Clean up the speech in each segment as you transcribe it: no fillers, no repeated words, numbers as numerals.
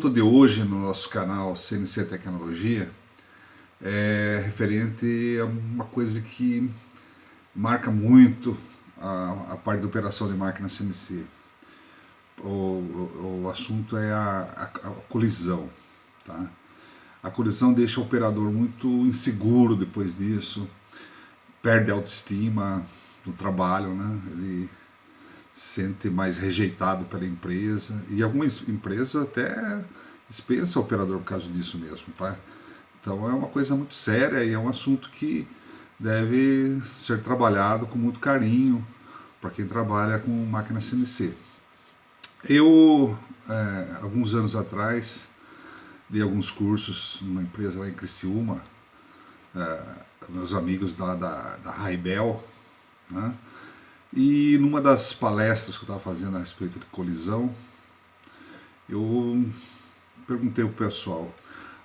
assunto de hoje no nosso canal CNC Tecnologia é referente a uma coisa que marca muito a parte de operação de máquina CNC. O assunto é a colisão. Tá? A colisão deixa o operador muito inseguro depois disso, perde a autoestima no trabalho, né? Ele se sente mais rejeitado pela empresa, e algumas empresas até dispensam o operador por causa disso mesmo. Tá? Então é uma coisa muito séria e é um assunto que deve ser trabalhado com muito carinho para quem trabalha com máquina CNC. Eu, alguns anos atrás, dei alguns cursos numa empresa lá em Criciúma, meus amigos da Raibel, né? E numa das palestras que eu estava fazendo a respeito de colisão, eu perguntei ao pessoal: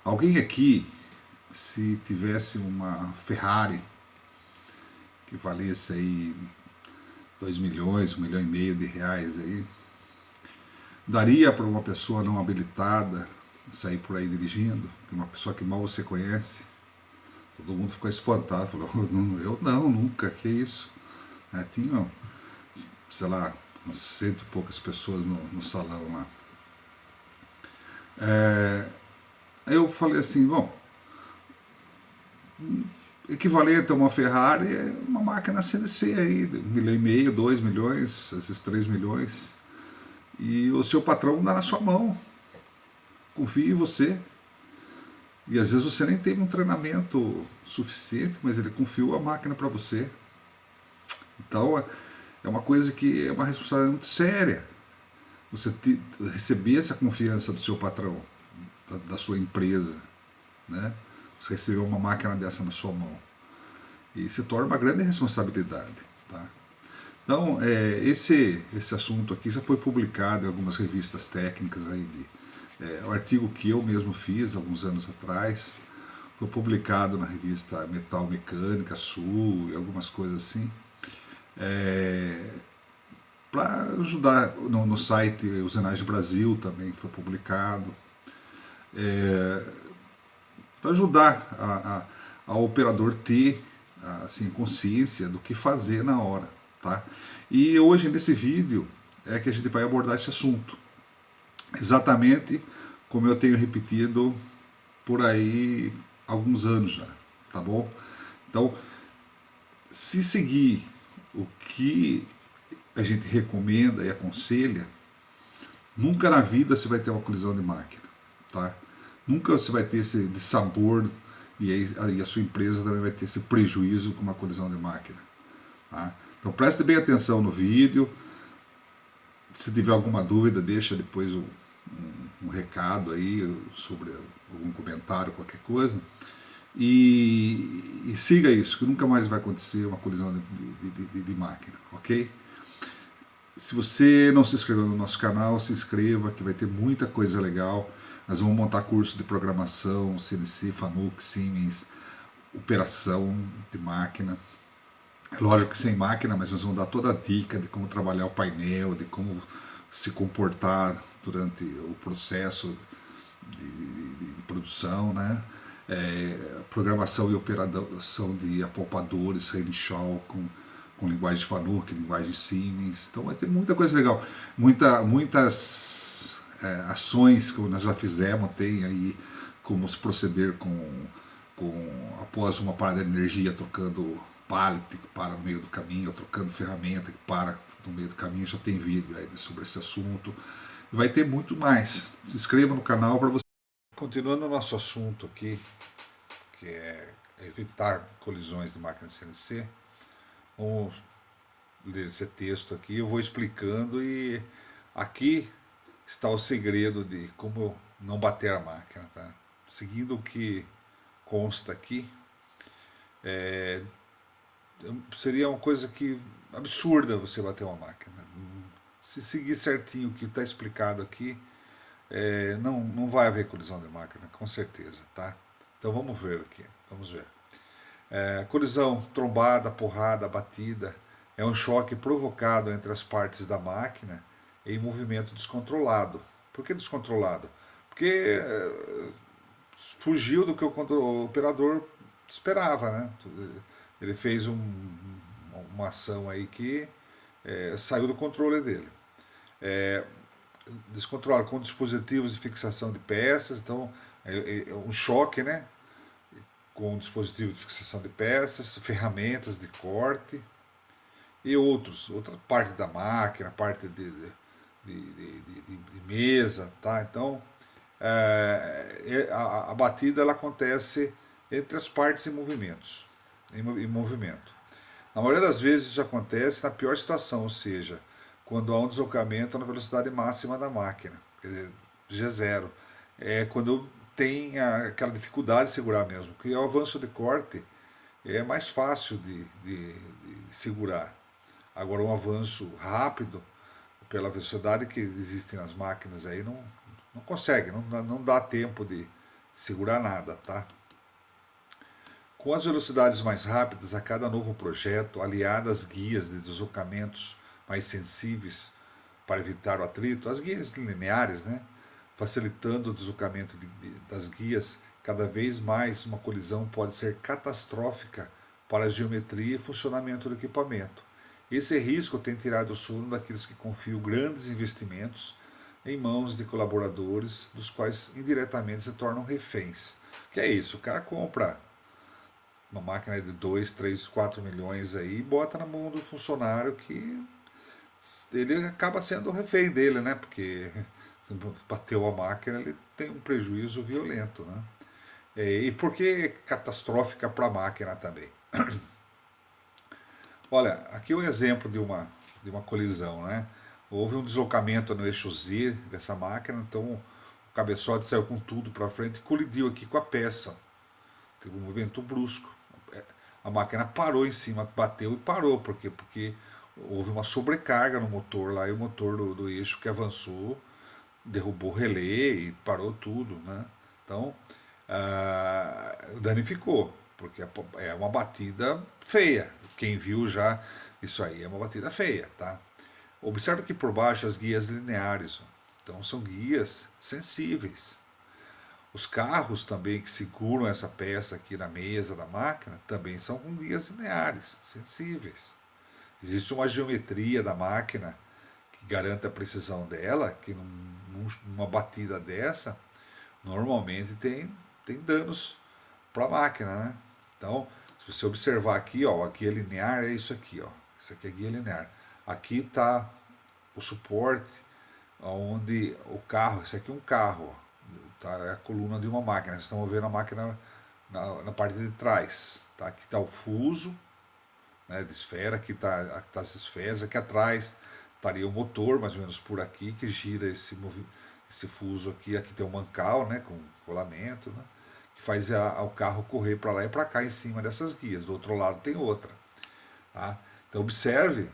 alguém aqui, se tivesse uma Ferrari que valesse aí 2 milhões, 1,5 milhão de reais aí, daria para uma pessoa não habilitada sair por aí dirigindo? Uma pessoa que mal você conhece? Todo mundo ficou espantado, falou: eu não, nunca, que isso? Tinha, sei lá, umas 100 e poucas pessoas no salão lá. Eu falei assim: bom, equivalente a uma Ferrari é uma máquina CNC aí, 1,5 milhão, 2 milhões, esses 3 milhões, e o seu patrão dá na sua mão, confia em você. E às vezes você nem teve um treinamento suficiente, mas ele confiou a máquina para você. Então é uma coisa que é uma responsabilidade muito séria. Você receber essa confiança do seu patrão, da sua empresa, né? Você recebeu uma máquina dessa na sua mão. E se torna uma grande responsabilidade. Tá? Então, esse assunto aqui já foi publicado em algumas revistas técnicas aí o artigo que eu mesmo fiz alguns anos atrás foi publicado na revista Metal Mecânica Sul e algumas coisas assim, para ajudar no site Usinagem Brasil também foi publicado, para ajudar ao operador ter assim, consciência do que fazer na hora. Tá? E hoje nesse vídeo é que a gente vai abordar esse assunto, exatamente como eu tenho repetido por aí há alguns anos já, tá bom? Então, se seguir o que a gente recomenda e aconselha, nunca na vida você vai ter uma colisão de máquina, tá? Nunca você vai ter esse dissabor e a sua empresa também vai ter esse prejuízo com uma colisão de máquina. Tá? Então preste bem atenção no vídeo. Se tiver alguma dúvida, deixa depois um recado aí sobre algum comentário, qualquer coisa. E siga isso, que nunca mais vai acontecer uma colisão de máquina, ok? Se você não se inscreveu no nosso canal, se inscreva, que vai ter muita coisa legal. Nós vamos montar curso de programação, CNC, Fanuc, Siemens, operação de máquina. É lógico que sem máquina, mas nós vamos dar toda a dica de como trabalhar o painel, de como se comportar durante o processo de produção, né? Programação e operação de apalpadores, Renshaw, com linguagem Fanuc, linguagem Siemens. Então vai ter muita coisa legal. Muitas ações que nós já fizemos, tem aí como se proceder após uma parada de energia, trocando pallet que para no meio do caminho, ou trocando ferramenta que para no meio do caminho. Já tem vídeo aí sobre esse assunto. Vai ter muito mais. Se inscreva no canal para você. Continuando o nosso assunto aqui, que é evitar colisões de máquina CNC, vamos ler esse texto aqui. Eu vou explicando e aqui está o segredo de como não bater a máquina. Tá? Seguindo o que consta aqui, seria uma coisa absurda você bater uma máquina. Se seguir certinho o que está explicado aqui, não vai haver colisão de máquina, com certeza. Tá? Então vamos ver aqui. Vamos ver. Colisão, trombada, porrada, batida é um choque provocado entre as partes da máquina em movimento descontrolado. Por que descontrolado? porque fugiu do que o operador esperava, né? Ele fez uma ação aí que saiu do controle dele. Descontrolado com dispositivos de fixação de peças, então um choque, né? Com dispositivo de fixação de peças, ferramentas de corte e outra parte da máquina, parte de mesa, tá? Então a batida ela acontece entre as partes em movimentos, em movimento. Na maioria das vezes isso acontece na pior situação, ou seja, quando há um deslocamento na velocidade máxima da máquina, quer dizer, G0. É quando tem aquela dificuldade de segurar mesmo, porque o avanço de corte é mais fácil de segurar. Agora um avanço rápido, pela velocidade que existe nas máquinas aí, não consegue, não dá tempo de segurar nada, tá? Com as velocidades mais rápidas a cada novo projeto, aliadas às guias de deslocamentos mais sensíveis para evitar o atrito, as guias lineares, né, facilitando o deslocamento das guias, cada vez mais uma colisão pode ser catastrófica para a geometria e funcionamento do equipamento. Esse risco tem tirado o sono daqueles que confiam grandes investimentos em mãos de colaboradores, dos quais indiretamente se tornam reféns. Que é isso? O cara compra uma máquina de 2, 3, 4 milhões aí e bota na mão do funcionário que ele acaba sendo o refém dele, né? Porque se bateu a máquina, ele tem um prejuízo violento, né? E por que catastrófica para a máquina também? Olha, aqui um exemplo de uma colisão, né? Houve um deslocamento no eixo Z dessa máquina, então o cabeçote saiu com tudo para frente e colidiu aqui com a peça. Teve um movimento brusco. A máquina parou em cima, bateu e parou. Por quê? Porque houve uma sobrecarga no motor lá e o motor do eixo que avançou derrubou o relé e parou tudo, né? Então, danificou, porque é uma batida feia. Quem viu já, isso aí é uma batida feia, tá? Observe que por baixo as guias lineares, ó. Então são guias sensíveis. Os carros também que seguram essa peça aqui na mesa da máquina também são com guias lineares, sensíveis. Existe uma geometria da máquina que garante a precisão dela, que numa batida dessa, normalmente tem danos para a máquina, né? Então, se você observar aqui, ó, a guia linear é isso aqui, ó. Isso aqui é a guia linear. Aqui está o suporte onde o carro, isso aqui é um carro, ó, tá, é a coluna de uma máquina. Vocês estão vendo a máquina na parte de trás. Tá? Aqui está o fuso, né, de esfera, aqui está as esferas, aqui atrás estaria o motor, mais ou menos por aqui, que gira esse fuso aqui. Aqui tem um mancal, né, com rolamento, né, que faz o carro correr para lá e para cá em cima dessas guias. Do outro lado tem outra. Tá? Então observe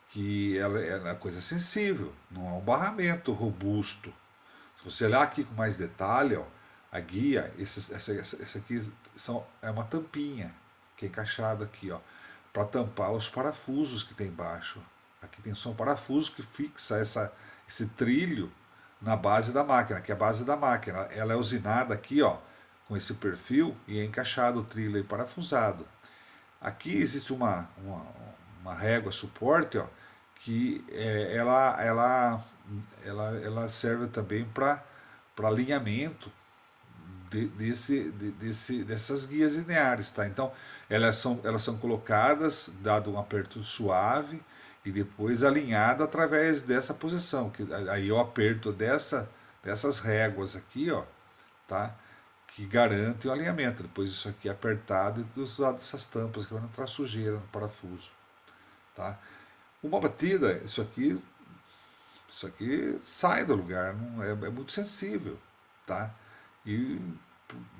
que ela é uma coisa sensível, não é um barramento robusto. Se você olhar aqui com mais detalhe, ó, a guia, essa aqui é uma tampinha que é encaixada aqui, ó, para tampar os parafusos que tem embaixo. Aqui são parafusos que fixa esse trilho na base da máquina, que é a base da máquina. Ela é usinada aqui, ó, com esse perfil e é encaixado o trilho aí parafusado. Aqui existe uma régua suporte, ó, que ela serve também para alinhamento dessas guias lineares, tá? Então elas são colocadas, dado um aperto suave e depois alinhada através dessa posição, que aí eu aperto dessas réguas aqui, ó, tá? Que garante o alinhamento. Depois isso aqui é apertado e dos lados dessas tampas que vão entrar sujeira no parafuso, tá? Uma batida, isso aqui sai do lugar, não é muito sensível, tá? E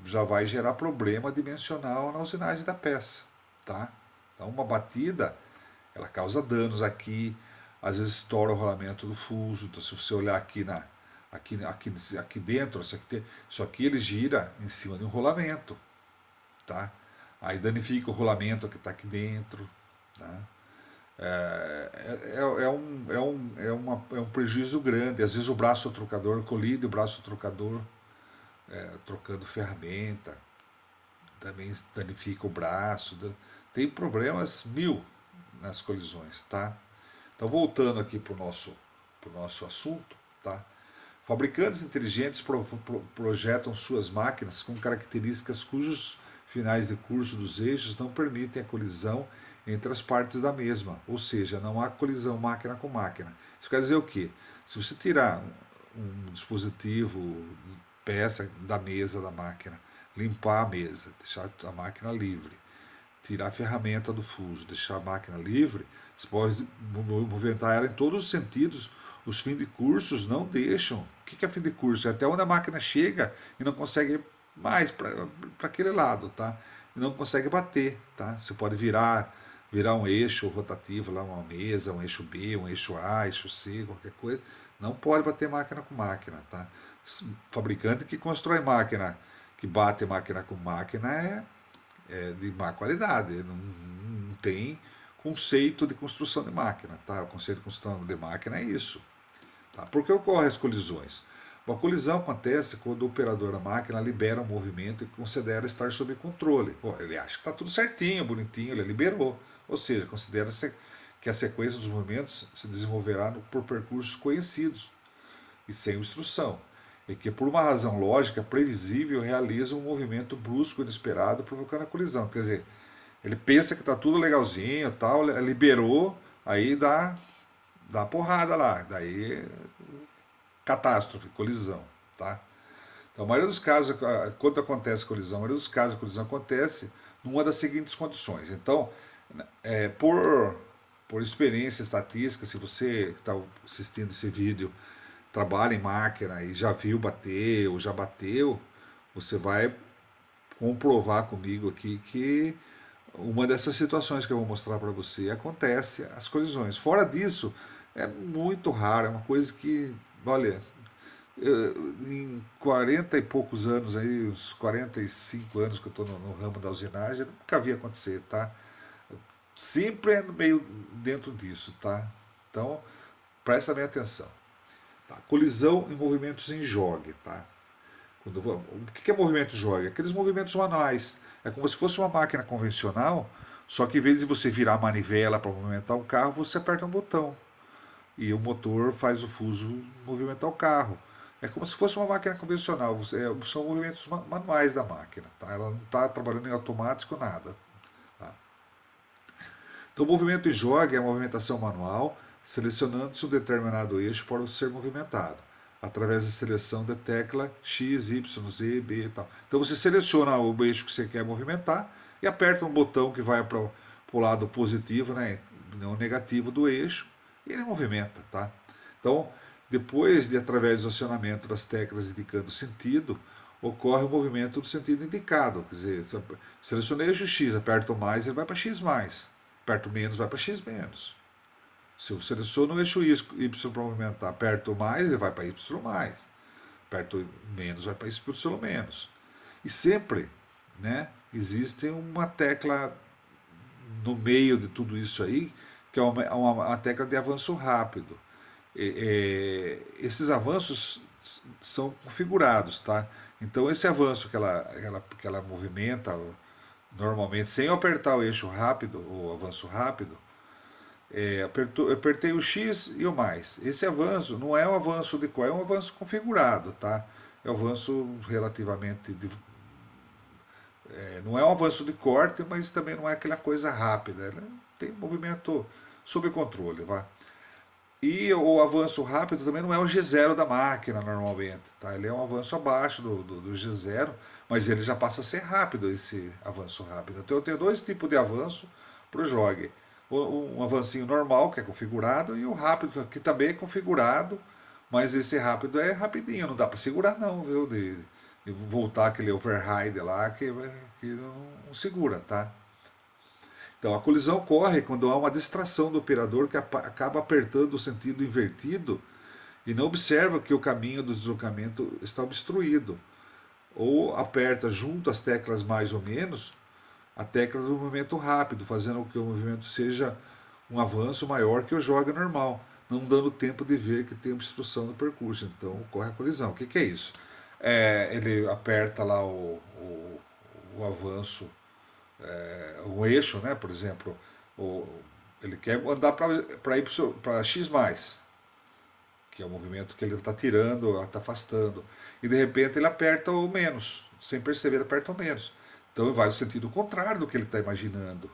já vai gerar problema dimensional na usinagem da peça, tá? Então uma batida, ela causa danos aqui, às vezes estoura o rolamento do fuso. Então se você olhar aqui dentro, isso aqui ele gira em cima de um rolamento, tá? Aí danifica o rolamento que está aqui dentro, tá? É um prejuízo grande. Às vezes o braço trocador colide, o braço trocador, trocando ferramenta, também danifica o braço, tem problemas mil nas colisões, tá? Então voltando aqui para o nosso assunto, tá? Fabricantes inteligentes projetam suas máquinas com características cujos finais de curso dos eixos não permitem a colisão entre as partes da mesma, ou seja, não há colisão máquina com máquina. Isso quer dizer o quê? Se você tirar um dispositivo, peça da mesa da máquina, limpar a mesa, deixar a máquina livre, tirar a ferramenta do fuso, deixar a máquina livre, você pode movimentar ela em todos os sentidos. Os fins de cursos não deixam. O que é fim de curso? É até onde a máquina chega e não consegue ir mais para aquele lado, tá? E não consegue bater, tá? Você pode virar um eixo rotativo, lá uma mesa, um eixo B, um eixo A, eixo C, qualquer coisa. Não pode bater máquina com máquina, tá? Fabricante que constrói máquina, que bate máquina com máquina é de má qualidade, não tem conceito de construção de máquina, tá? O conceito de construção de máquina é isso. Tá? Por que ocorrem as colisões? A colisão acontece quando o operador da máquina libera um movimento e considera estar sob controle. Ele acha que está tudo certinho, bonitinho, ele liberou. Ou seja, considera que a sequência dos movimentos se desenvolverá por percursos conhecidos e sem obstrução. E que, por uma razão lógica, previsível, realiza um movimento brusco e inesperado, provocando a colisão. Quer dizer, ele pensa que está tudo legalzinho, tal, liberou, aí dá porrada lá, daí catástrofe, colisão, tá? Então, a maioria dos casos, quando acontece colisão, a maioria dos casos a colisão acontece numa das seguintes condições. Então, por experiência estatística, se você que está assistindo esse vídeo trabalha em máquina e já viu bater ou já bateu, você vai comprovar comigo aqui que uma dessas situações que eu vou mostrar para você acontece as colisões. Fora disso, é muito raro, é uma coisa que, olha, em 40 e poucos anos aí, uns 45 anos que eu estou no ramo da usinagem, eu nunca vi acontecer, tá? Sempre é meio dentro disso, tá? Então, presta bem atenção. Tá? Colisão em movimentos em jogue, tá? O que é movimento de jogue? Aqueles movimentos manuais. É como se fosse uma máquina convencional, só que em vez de você virar a manivela para movimentar o carro, você aperta um botão. E o motor faz o fuso movimentar o carro. É como se fosse uma máquina convencional. São movimentos manuais da máquina. Tá? Ela não está trabalhando em automático, nada. Tá? Então, o movimento em jogue é a movimentação manual, selecionando-se um determinado eixo para ser movimentado, através da seleção da tecla X, Y, Z, B e tal. Então você seleciona o eixo que você quer movimentar e aperta um botão que vai para o lado positivo, né, não negativo do eixo, e ele movimenta. Tá? Então, depois de através do acionamento das teclas indicando o sentido, ocorre o movimento do sentido indicado. Quer dizer, selecionei o eixo X, aperto mais, ele vai para X mais. Aperto menos, vai para X menos. Se eu seleciono o eixo Y para movimentar, aperto mais, ele vai para Y mais. Aperto menos, vai para Y menos. E sempre, né, existe uma tecla no meio de tudo isso aí, que é uma tecla de avanço rápido. Esses avanços são configurados, tá? Então esse avanço que ela movimenta normalmente, sem eu apertar o eixo rápido, ou avanço rápido, apertei o X e o mais. Esse avanço não é um avanço de cor, é um avanço configurado, tá? É um avanço relativamente. Não é um avanço de corte, mas também não é aquela coisa rápida. Ele tem movimento sob controle, vá. E o avanço rápido também não é o G0 da máquina normalmente, tá? Ele é um avanço abaixo do G0, mas ele já passa a ser rápido, esse avanço rápido. Então eu tenho dois tipos de avanço para o jogue. Um avancinho normal, que é configurado, e o rápido, que também é configurado, mas esse rápido é rapidinho, não dá para segurar não, viu? De voltar aquele override lá que não segura, tá? Então, a colisão ocorre quando há uma distração do operador que acaba apertando o sentido invertido e não observa que o caminho do deslocamento está obstruído. Ou aperta junto às teclas mais ou menos a tecla do movimento rápido, fazendo com que o movimento seja um avanço maior que o jogue normal, não dando tempo de ver que tem obstrução no percurso. Então, ocorre a colisão. O que é isso? Ele aperta lá o avanço, o eixo, né? Por exemplo, o, ele quer andar para X mais, que é o movimento que ele está tirando, está afastando. E de repente ele aperta o menos, sem perceber, ele aperta o menos. Então ele vai no sentido contrário do que ele está imaginando.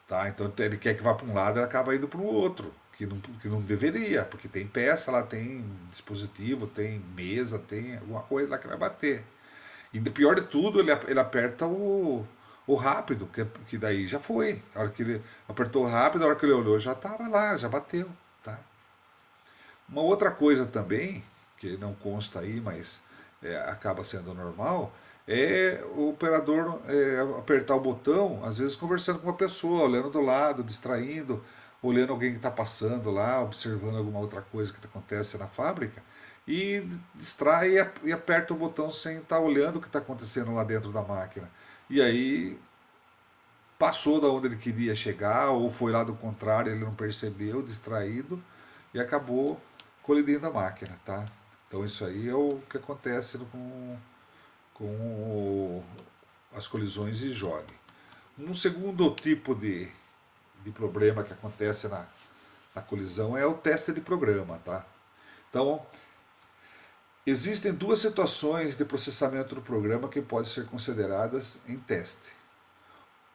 Tá? Então ele quer que vá para um lado e acaba indo para o outro, que não deveria, porque tem peça lá, tem dispositivo, tem mesa, tem alguma coisa lá que vai bater. E pior de tudo, ele aperta o rápido, que daí já foi. A hora que ele apertou o rápido, a hora que ele olhou, já estava lá, já bateu. Tá? Uma outra coisa também, que não consta aí, mas acaba sendo normal, é o operador apertar o botão, às vezes conversando com uma pessoa, olhando do lado, distraindo, olhando alguém que está passando lá, observando alguma outra coisa que acontece na fábrica, e distrai e aperta o botão sem estar olhando o que está acontecendo lá dentro da máquina. E aí passou da onde ele queria chegar, ou foi lá do contrário, ele não percebeu, distraído, e acabou colidindo a máquina, tá? Então isso aí é o que acontece com as colisões de jogue. Um segundo tipo de problema que acontece na colisão é o teste de programa, tá? Então, existem duas situações de processamento do programa que podem ser consideradas em teste.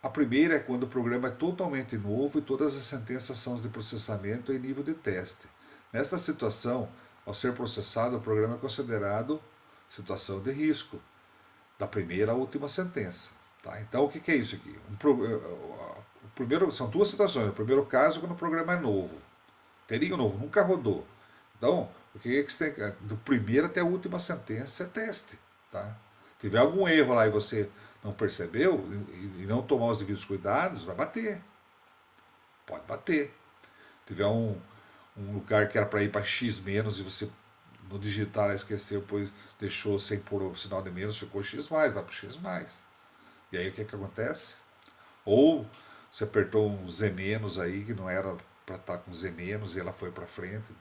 A primeira é quando o programa é totalmente novo e todas as sentenças são de processamento em nível de teste. Nesta situação, ao ser processado, o programa é considerado situação de risco, da primeira à última sentença. Tá? Então, o que é isso aqui? São duas situações. O primeiro caso é quando o programa é novo. Teria novo, nunca rodou. Então, o que você tem? Do primeiro até a última sentença é teste. Tá? Se tiver algum erro lá e você não percebeu e não tomar os devidos cuidados, vai bater. Pode bater. Se tiver um lugar que era para ir para X menos e você no digital esqueceu, depois deixou sem pôr o sinal de menos, ficou X mais, vai para X mais. E aí o que acontece? Ou você apertou um Z menos aí que não era para estar com Z menos e ela foi para frente.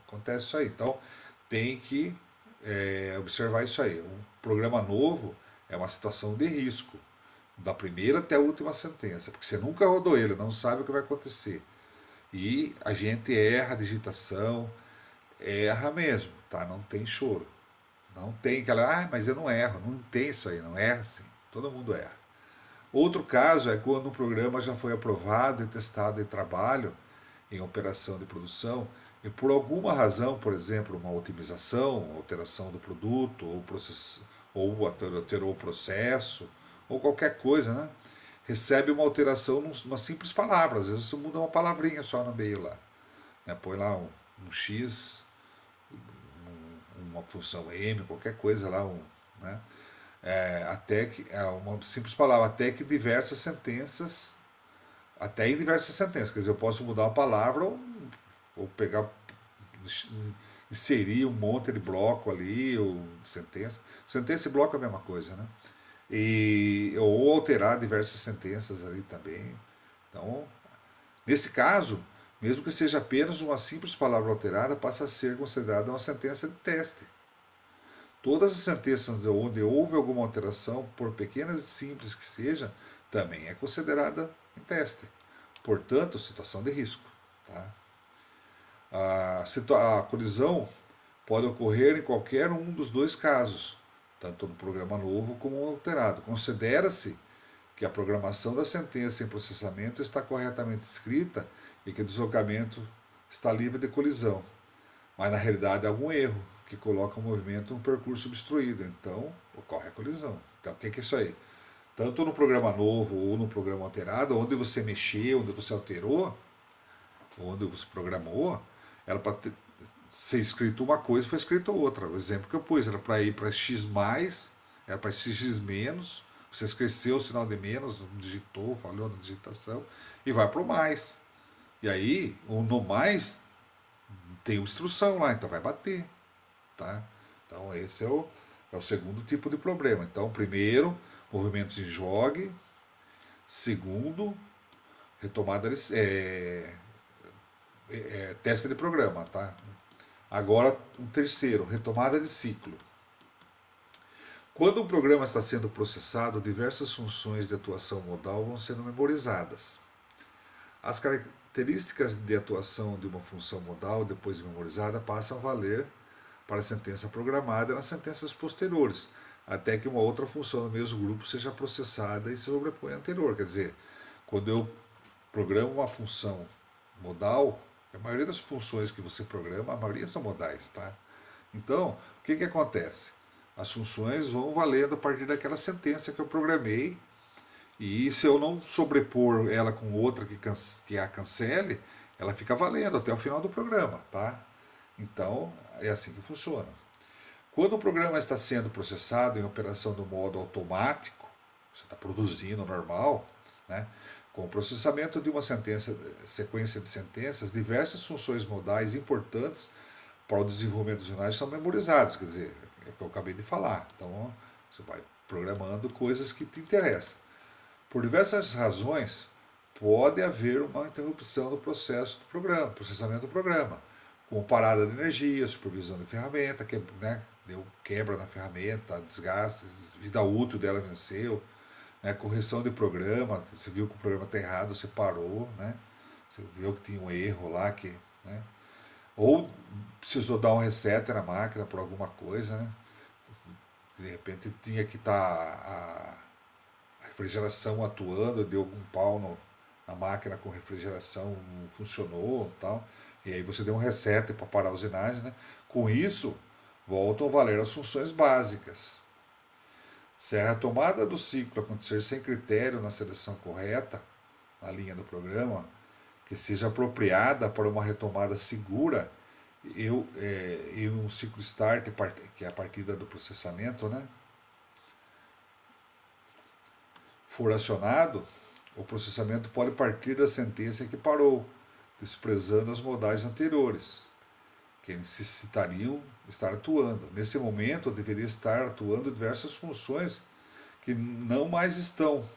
Acontece isso aí. Então tem que observar isso aí. Um programa novo é uma situação de risco, da primeira até a última sentença, porque você nunca rodou ele, não sabe o que vai acontecer. E a gente erra a digitação, erra mesmo, tá? Não tem choro. Não tem aquela, mas eu não erro, não tem isso aí, não erra sim. Todo mundo erra. Outro caso é quando um programa já foi aprovado e testado em trabalho, em operação de produção, e por alguma razão, por exemplo, uma otimização, alteração do produto, ou alterou o processo, ou qualquer coisa, né? Recebe uma alteração numa simples palavra. Às vezes você muda uma palavrinha só no meio lá. Né? Põe lá um X, uma função M, qualquer coisa lá, né? Até que uma simples palavra, até em diversas sentenças, quer dizer, eu posso mudar uma palavra ou pegar, inserir um monte de bloco ali, ou sentença e bloco é a mesma coisa, né? Ou alterar diversas sentenças ali também. Então, nesse caso, mesmo que seja apenas uma simples palavra alterada, passa a ser considerada uma sentença de teste. Todas as sentenças onde houve alguma alteração, por pequenas e simples que seja, também é considerada em teste. Portanto, situação de risco. Tá? A colisão pode ocorrer em qualquer um dos dois casos, tanto no programa novo como no alterado. Considera-se que a programação da sentença em processamento está corretamente escrita e que o deslocamento está livre de colisão. Mas na realidade há algum erro que coloca o movimento no percurso obstruído. Então ocorre a colisão. Então o que é isso aí? Tanto no programa novo ou no programa alterado, onde você mexeu, onde você alterou, onde você programou, era para ser escrito uma coisa e foi escrito outra. O exemplo que eu pus era para ir para X mais, era para X menos, você esqueceu o sinal de menos, não digitou, falhou na digitação, e vai para o mais. E aí, o no mais tem uma instrução lá, então vai bater. Tá? Então esse é o segundo tipo de problema. Então, primeiro, movimentos em jogue. Segundo, retomada de, teste de programa. Tá? Agora, um terceiro, retomada de ciclo. Quando um programa está sendo processado, diversas funções de atuação modal vão sendo memorizadas. As características de atuação de uma função modal, depois de memorizada, passam a valer para a sentença programada nas sentenças posteriores, até que uma outra função do mesmo grupo seja processada e se sobrepõe à anterior. Quer dizer, quando eu programo uma função modal, a maioria das funções que você programa, a maioria são modais, tá? Então, o que acontece? As funções vão valendo a partir daquela sentença que eu programei, e se eu não sobrepor ela com outra que a cancele, ela fica valendo até o final do programa, tá? Então, é assim que funciona. Quando o programa está sendo processado em operação do modo automático, você está produzindo normal, né? Com o processamento de uma sequência de sentenças, diversas funções modais importantes para o desenvolvimento dos sinais são memorizadas, quer dizer, é o que eu acabei de falar. Então, você vai programando coisas que te interessam. Por diversas razões, pode haver uma interrupção do processo do programa, processamento do programa, como parada de energia, supervisão de ferramenta, que, né, deu quebra na ferramenta, desgaste, vida útil dela venceu, né, correção de programa, você viu que o programa está errado, você parou, né, você viu que tinha um erro lá, né, ou precisou dar um reset na máquina por alguma coisa, né, de repente tinha que estar a refrigeração atuando, deu algum pau na máquina com refrigeração, não funcionou e tal, e aí você deu um reset para parar a usinagem, né? Com isso, voltam a valer as funções básicas. Se a retomada do ciclo acontecer sem critério na seleção correta, na linha do programa, que seja apropriada para uma retomada segura, e um ciclo start, que é a partida do processamento, né, for acionado, o processamento pode partir da sentença que parou, desprezando as modais anteriores, que necessitariam estar atuando. Nesse momento, deveria estar atuando diversas funções que não mais estão.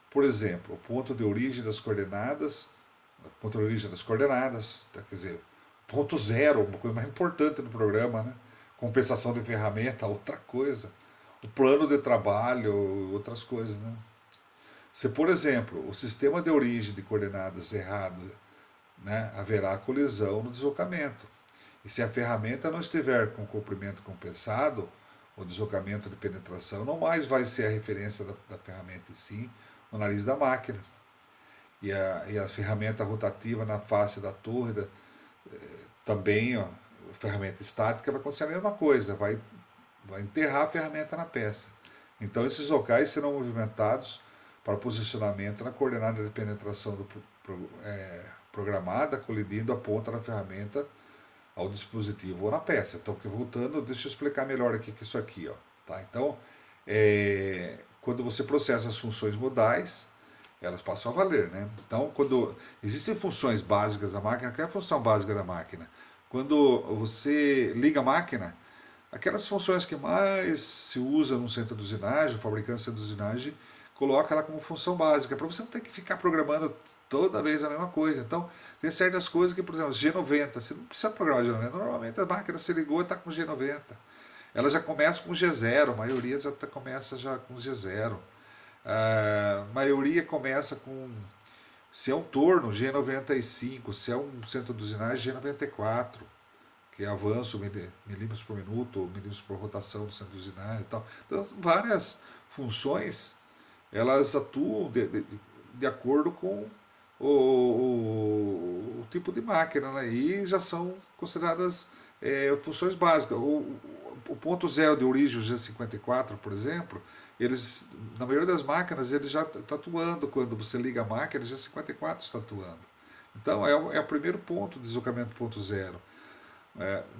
Por exemplo, o ponto de origem das coordenadas, quer dizer, ponto zero, uma coisa mais importante do programa, né? Compensação de ferramenta, outra coisa. O plano de trabalho, outras coisas, né? Se, por exemplo, o sistema de origem de coordenadas errado, né, haverá colisão no deslocamento. E se a ferramenta não estiver com o comprimento compensado, o deslocamento de penetração não mais vai ser a referência da ferramenta em si, o nariz da máquina. E a ferramenta rotativa na face da torre, também, ó, a ferramenta estática vai acontecer a mesma coisa, vai enterrar a ferramenta na peça. Então esses locais serão movimentados para posicionamento na coordenada de penetração programada, colidindo a ponta da ferramenta ao dispositivo ou na peça. Então, voltando, deixa eu explicar melhor aqui que isso aqui, ó, tá? Então, quando você processa as funções modais, elas passam a valer, né? Então, quando existem funções básicas da máquina, qual é a função básica da máquina? Quando você liga a máquina, aquelas funções que mais se usa no centro de usinagem, o fabricante do centro de usinagem coloca ela como função básica, para você não ter que ficar programando toda vez a mesma coisa. Então, tem certas coisas que, por exemplo, G90, você não precisa programar G90, normalmente a máquina se ligou e está com G90. Ela já começa com G0, a maioria começa já com G0. A maioria começa com, se é um torno, G95, se é um centro de usinagem, G94, que é avanço milímetros por minuto, ou milímetros por rotação do centro de usinagem e tal. Então, várias funções, elas atuam de acordo com o tipo de máquina, né? E já são consideradas funções básicas. O ponto zero de origem, o G54, por exemplo, eles, na maioria das máquinas, ele já está atuando. Quando você liga a máquina, o G54 está atuando. Então, é o primeiro ponto de deslocamento ponto zero.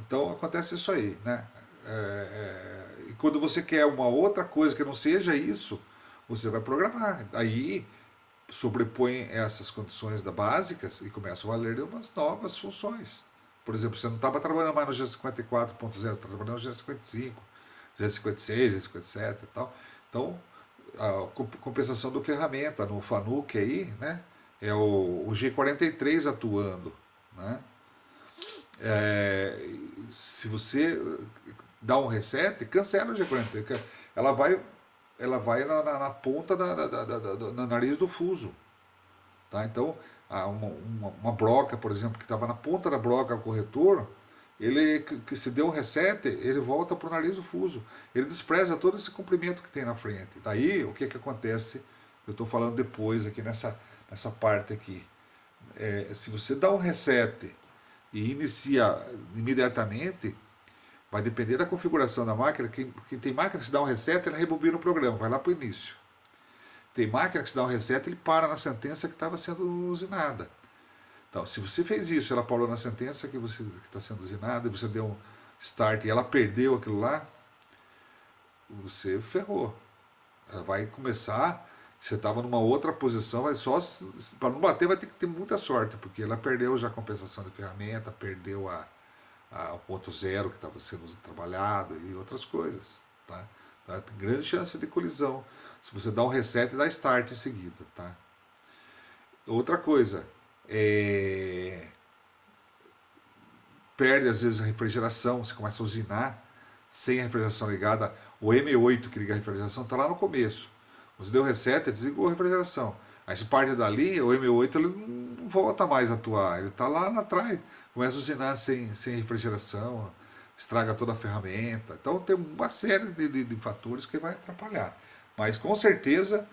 Então, acontece isso aí, né? E quando você quer uma outra coisa que não seja isso, você vai programar. Aí sobrepõe essas condições básicas e começa a valer umas novas funções. Por exemplo, você não estava trabalhando mais no G54.0, estava trabalhando no G55, G56, G57 e tal. Então, a compensação do ferramenta no FANUC aí, né, é o G43 atuando, né? Se você dá um reset, cancela o G40. ela vai, ela vai na ponta do nariz do fuso. Tá? Então, uma broca, por exemplo, que estava na ponta da broca, o corretor, ele que se deu um reset, ele volta para o nariz do fuso. Ele despreza todo esse comprimento que tem na frente. Daí, o que, que acontece? Eu estou falando depois aqui nessa parte aqui. Se você dá um reset e inicia imediatamente, vai depender da configuração da máquina. Quem tem máquina que se dá um reset, ele rebobina o programa, vai lá para o início. Tem máquina que se dá um reset, ele para na sentença que estava sendo usinada. Então, se você fez isso, ela parou na sentença que está sendo usinada, e você deu um start e ela perdeu aquilo lá, você ferrou. Ela vai começar, você estava numa outra posição, vai só para não bater vai ter que ter muita sorte, porque ela perdeu já a compensação de ferramenta, perdeu o ponto zero que estava sendo trabalhado e outras coisas. Tá? Tá? Tem grande chance de colisão se você dá um reset e dá start em seguida. Tá? Outra coisa, perde às vezes a refrigeração, você começa a usinar sem a refrigeração ligada. O M8 que liga a refrigeração está lá no começo. Você deu reset, desligou a refrigeração. Aí se parte dali, o M8 ele não volta mais a atuar, ele está lá atrás, começa a usinar sem refrigeração, estraga toda a ferramenta. Então tem uma série de fatores que vai atrapalhar. Mas com certeza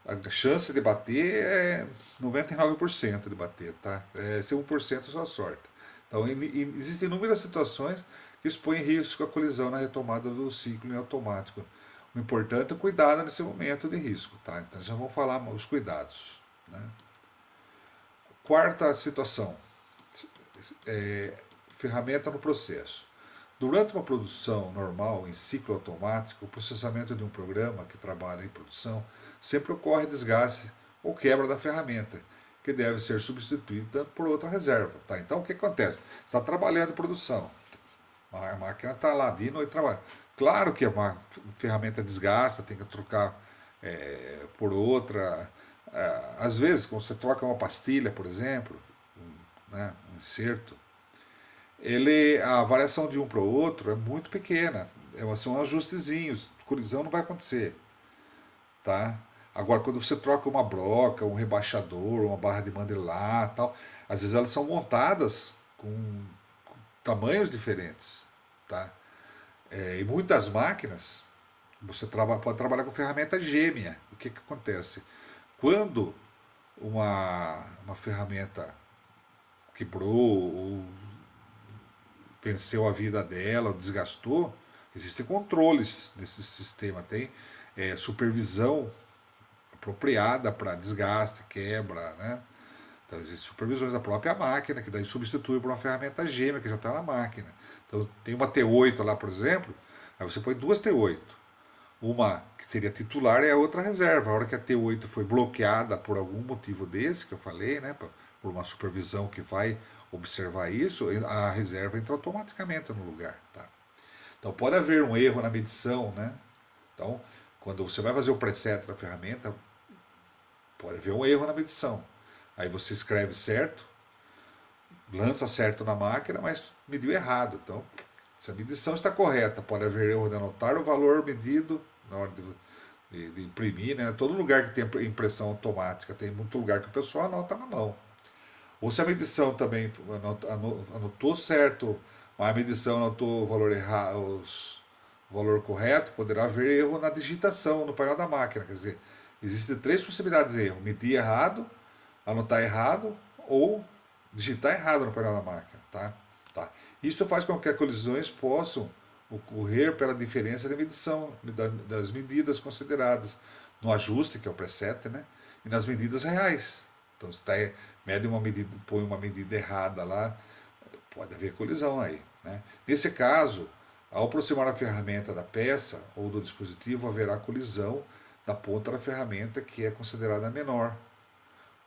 a chance de bater é 99% de bater, tá? Esse 1% é só sorte. Então existem inúmeras situações que expõem risco à colisão na retomada do ciclo em automático. O importante é cuidado nesse momento de risco, tá? Então já vamos falar os cuidados. Né? Quarta situação, ferramenta no processo. Durante uma produção normal, em ciclo automático, o processamento de um programa que trabalha em produção sempre ocorre desgaste ou quebra da ferramenta, que deve ser substituída por outra reserva. Tá? Então o que acontece? Você está trabalhando em produção, a máquina está lá vindo e trabalha. Claro que a ferramenta desgasta, tem que trocar por outra. Às vezes, quando você troca uma pastilha, por exemplo, um inserto, a variação de um para o outro é muito pequena. São ajustezinhos, colisão não vai acontecer. Tá? Agora, quando você troca uma broca, um rebaixador, uma barra de mandelar, tal, às vezes elas são montadas com tamanhos diferentes. Tá? E muitas máquinas, você pode trabalhar com ferramenta gêmea. O que acontece? Quando uma ferramenta quebrou ou venceu a vida dela, ou desgastou, existem controles nesse sistema, tem supervisão apropriada para desgaste, quebra, né? Então existem supervisões da própria máquina, que daí substitui por uma ferramenta gêmea que já está na máquina. Então tem uma T8 lá, por exemplo, aí você põe duas T8. Uma que seria titular e a outra reserva. A hora que a T8 foi bloqueada por algum motivo desse que eu falei, né, por uma supervisão que vai observar isso, a reserva entra automaticamente no lugar. Tá? Então pode haver um erro na medição. Né? Então, quando você vai fazer o preset da ferramenta, pode haver um erro na medição. Aí você escreve certo, lança certo na máquina, mas mediu errado. Então, se a medição está correta, pode haver erro de anotar o valor medido na hora de imprimir. Né? Todo lugar que tem impressão automática, tem muito lugar que o pessoal anota na mão. Ou se a medição também anotou certo, mas a medição anotou o valor errado, o valor correto, poderá haver erro na digitação no painel da máquina. Quer dizer, existem três possibilidades de erro: medir errado, anotar errado ou digitar errado no painel da máquina. Tá? Isso faz com que as colisões possam ocorrer pela diferença de medição das medidas consideradas no ajuste, que é o preset, né? E nas medidas reais. Então, se mede uma medida, põe uma medida errada lá, pode haver colisão aí. Né? Nesse caso, ao aproximar a ferramenta da peça ou do dispositivo, haverá colisão da ponta da ferramenta, que é considerada menor,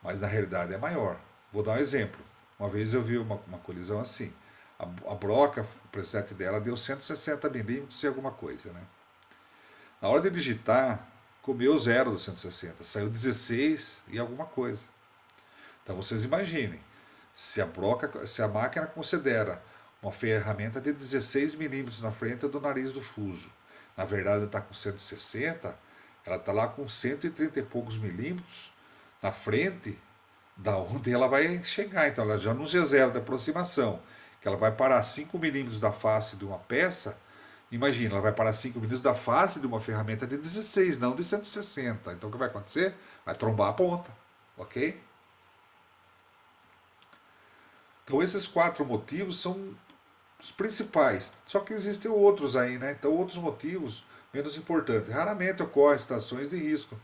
mas na realidade é maior. Vou dar um exemplo. Uma vez eu vi uma colisão assim. A broca, o preset dela deu 160 milímetros e alguma coisa. Né? Na hora de digitar, comeu zero dos 160, saiu 16 e alguma coisa. Então vocês imaginem, se a máquina considera uma ferramenta de 16 milímetros na frente do nariz do fuso, na verdade está com 160, ela está lá com 130 e poucos milímetros na frente da onde ela vai chegar. Então ela já no G0 da aproximação, que ela vai parar 5 milímetros da face de uma peça. Imagina, ela vai parar 5 milímetros da face de uma ferramenta de 16, não de 160. Então o que vai acontecer? Vai trombar a ponta, ok? Então esses 4 motivos são os principais. Só que existem outros aí, né? Então outros motivos menos importantes. Raramente ocorrem situações de risco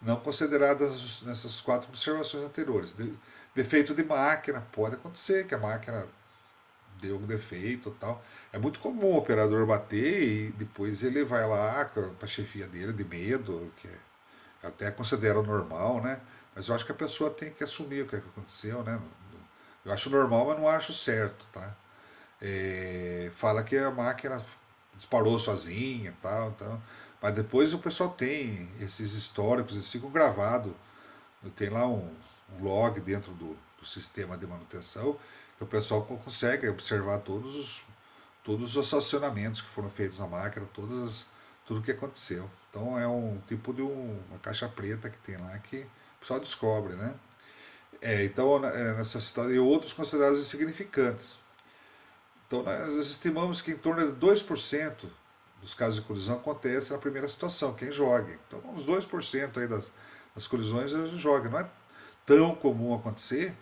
não consideradas nessas 4 observações anteriores. Defeito de máquina, pode acontecer que a máquina deu um defeito e tal. É muito comum o operador bater e depois ele vai lá para a chefia dele de medo, que até considero normal, né? Mas eu acho que a pessoa tem que assumir o que aconteceu, né? Eu acho normal, mas não acho certo, tá? Fala que a máquina disparou sozinha e tal, tal. Mas depois o pessoal tem esses históricos, eles ficam gravados. Tem lá um log dentro do sistema de manutenção que o pessoal consegue observar todos os acionamentos que foram feitos na máquina, tudo que aconteceu. Então é um tipo de uma caixa preta que tem lá que o pessoal descobre, né? Então nessa situação e outros considerados insignificantes. Então nós estimamos que em torno de 2% dos casos de colisão acontece na primeira situação, quem joga. Então uns 2% aí das colisões joga. Não é tão comum acontecer,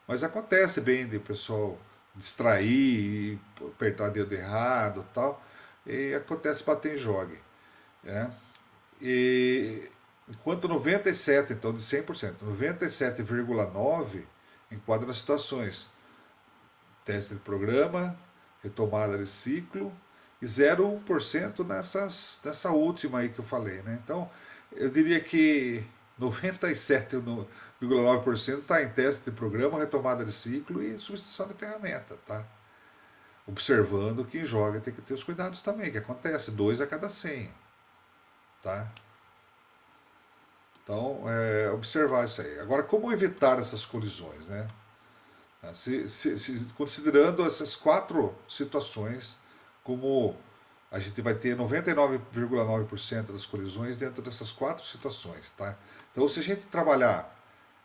mas acontece bem de o pessoal distrair, apertar o dedo errado e tal, e acontece bater em jogue. Né? Enquanto 97%, então de 100%, 97,9% enquadra as situações. Teste de programa, retomada de ciclo e 0,1% nessa última aí que eu falei. Né? Então, eu diria que 97,9% está em teste de programa, retomada de ciclo e substituição de ferramenta. Tá? Observando que joga tem que ter os cuidados também, que acontece 2 a cada 100. Tá? Então, observar isso aí. Agora, como evitar essas colisões? Né? Considerando essas 4 situações, como a gente vai ter 99,9% das colisões dentro dessas 4 situações. Tá? Então, se a gente trabalhar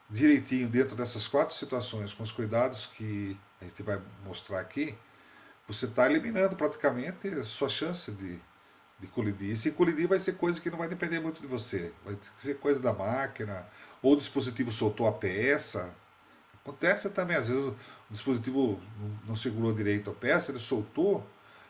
direitinho dentro dessas 4 situações, com os cuidados que a gente vai mostrar aqui, você está eliminando praticamente a sua chance de colidir. E se colidir vai ser coisa que não vai depender muito de você. Vai ser coisa da máquina, ou o dispositivo soltou a peça. Acontece também, às vezes o dispositivo não segurou direito a peça, ele soltou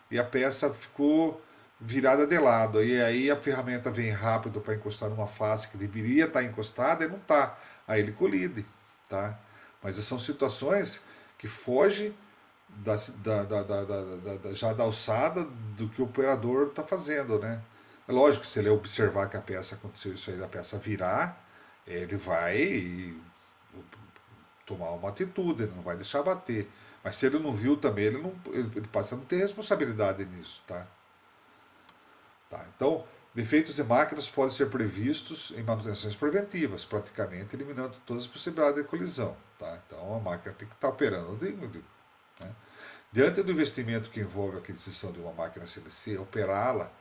e a peça ficou virada de lado. E aí a ferramenta vem rápido para encostar numa face que deveria estar encostada e não está. Aí ele colide. Tá? Mas são situações que fogem já da alçada do que o operador está fazendo. Né? É lógico que se ele observar que a peça aconteceu isso aí, da peça virar, ele vai tomar uma atitude, ele não vai deixar bater. Mas se ele não viu também, ele passa a não ter responsabilidade nisso. Tá? Então, defeitos de máquinas podem ser previstos em manutenções preventivas, praticamente eliminando todas as possibilidades de colisão. Tá? Então a máquina tem que estar operando. Né? Diante do investimento que envolve a aquisição de uma máquina CNC, operá-la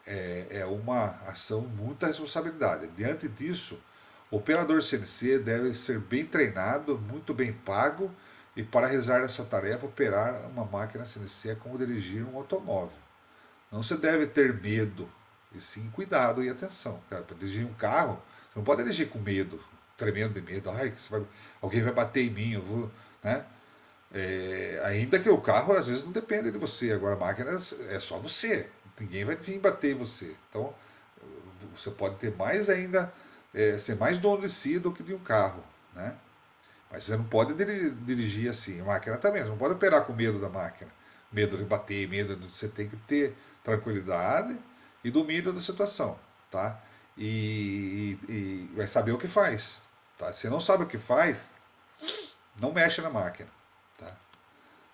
é uma ação muita responsabilidade. Diante disso, o operador CNC deve ser bem treinado, muito bem pago, e para realizar essa tarefa, operar uma máquina CNC é como dirigir um automóvel. Não se deve ter medo, e sim cuidado e atenção. Para dirigir um carro, você não pode dirigir com medo, tremendo de medo. Ai, alguém vai bater em mim, eu vou. Né? Ainda que o carro às vezes não depende de você, agora a máquina é só você, ninguém vai vir bater em você. Então você pode ter mais ainda, ser mais dono de si do que de um carro. Né? Mas você não pode dirigir assim. A máquina também, você não pode operar com medo da máquina. Medo de bater, você tem que ter tranquilidade e domínio da situação. Tá? E vai saber o que faz. Tá? Se não sabe o que faz, não mexe na máquina.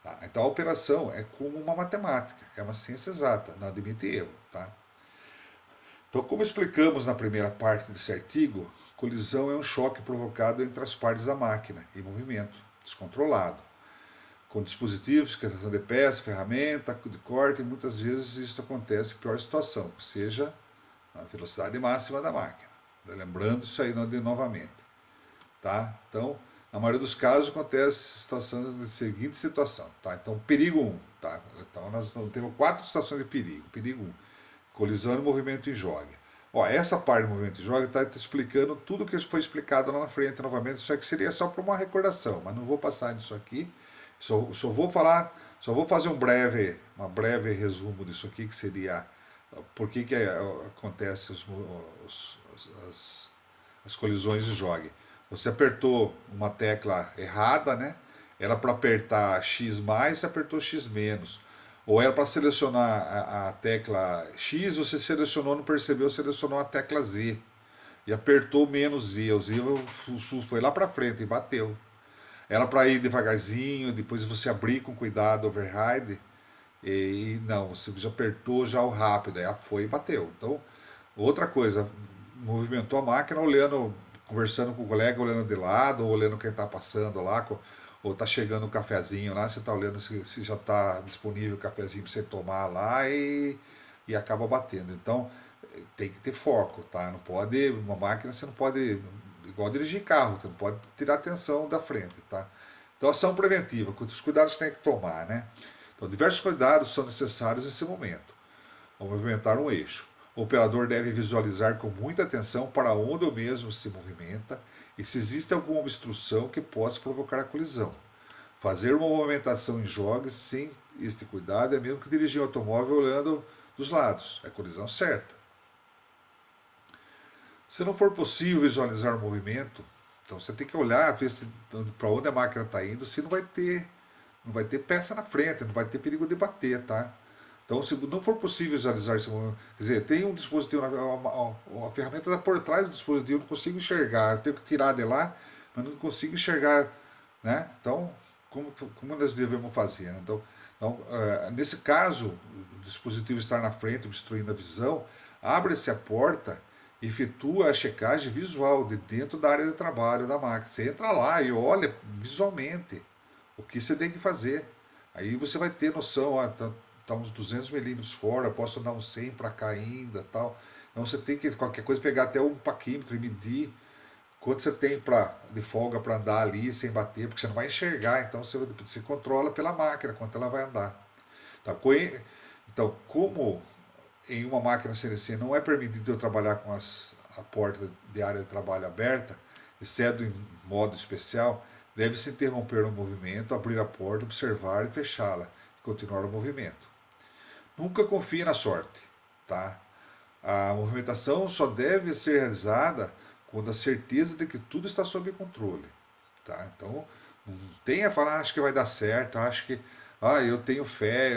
Tá? Então a operação é como uma matemática, é uma ciência exata, não admite erro. Tá? Então, como explicamos na primeira parte desse artigo, colisão é um choque provocado entre as partes da máquina em movimento, descontrolado, com dispositivos, questão de peça, ferramenta, de corte, e muitas vezes isso acontece em pior situação, ou seja, a velocidade máxima da máquina. Lembrando isso aí novamente. Tá? Então, na maioria dos casos acontece situações da seguinte situação. Tá? Então, perigo 1. Tá? Então, nós temos 4 situações de perigo. Perigo 1, colisão e movimento em jogue. Ó, essa parte do movimento em jogue está te explicando tudo o que foi explicado lá na frente novamente, isso aqui seria só para uma recordação, mas não vou passar nisso aqui. Só vou falar, só vou fazer uma breve resumo disso aqui, que seria por que acontece as colisões de jogue. Você apertou uma tecla errada, né? Era para apertar X mais, você apertou X menos. Ou era para selecionar a tecla X, você selecionou, não percebeu, selecionou a tecla Z. E apertou menos Z. O Z foi lá para frente e bateu. Era para ir devagarzinho, depois você abrir com cuidado o override. E não, você já apertou já o rápido, aí ela foi e bateu. Então, outra coisa, movimentou a máquina olhando, conversando com o colega, olhando de lado, ou olhando quem está passando lá, ou está chegando um cafezinho lá, você está olhando se já está disponível o cafezinho para você tomar lá e acaba batendo. Então, tem que ter foco, tá? Não pode, uma máquina você não pode, igual dirigir carro, você não pode tirar atenção da frente, tá? Então, ação preventiva, os cuidados que tem que tomar, né? Então, diversos cuidados são necessários nesse momento. Ao movimentar um eixo, o operador deve visualizar com muita atenção para onde o mesmo se movimenta e se existe alguma obstrução que possa provocar a colisão. Fazer uma movimentação em jogue sem este cuidado é mesmo que dirigir um automóvel olhando dos lados. É a colisão certa. Se não for possível visualizar o movimento, então você tem que olhar, ver para onde a máquina está indo, se não vai ter peça na frente, não vai ter perigo de bater, tá? Então, se não for possível visualizar esse movimento, quer dizer, tem um dispositivo, a ferramenta está por trás do dispositivo, eu não consigo enxergar, eu tenho que tirar de lá, mas não consigo enxergar, né? Então, como nós devemos fazer? Né? Então, nesse caso, o dispositivo estar na frente, obstruindo a visão, abre-se a porta, efetua a checagem visual de dentro da área de trabalho da máquina. Você entra lá e olha visualmente o que você tem que fazer. Aí você vai ter noção, tá uns 200 milímetros fora, posso dar uns 100 para cá ainda, tal. Então você tem que, qualquer coisa, pegar até um paquímetro e medir quanto você tem de folga para andar ali sem bater, porque você não vai enxergar, então você controla pela máquina quanto ela vai andar. Então, como em uma máquina CNC não é permitido eu trabalhar com a porta de área de trabalho aberta, exceto em modo especial, deve-se interromper o movimento, abrir a porta, observar e fechá-la, e continuar o movimento. Nunca confie na sorte, tá? A movimentação só deve ser realizada quando a certeza de que tudo está sob controle, tá? Então, não tenha falar, acho que vai dar certo, acho que eu tenho fé,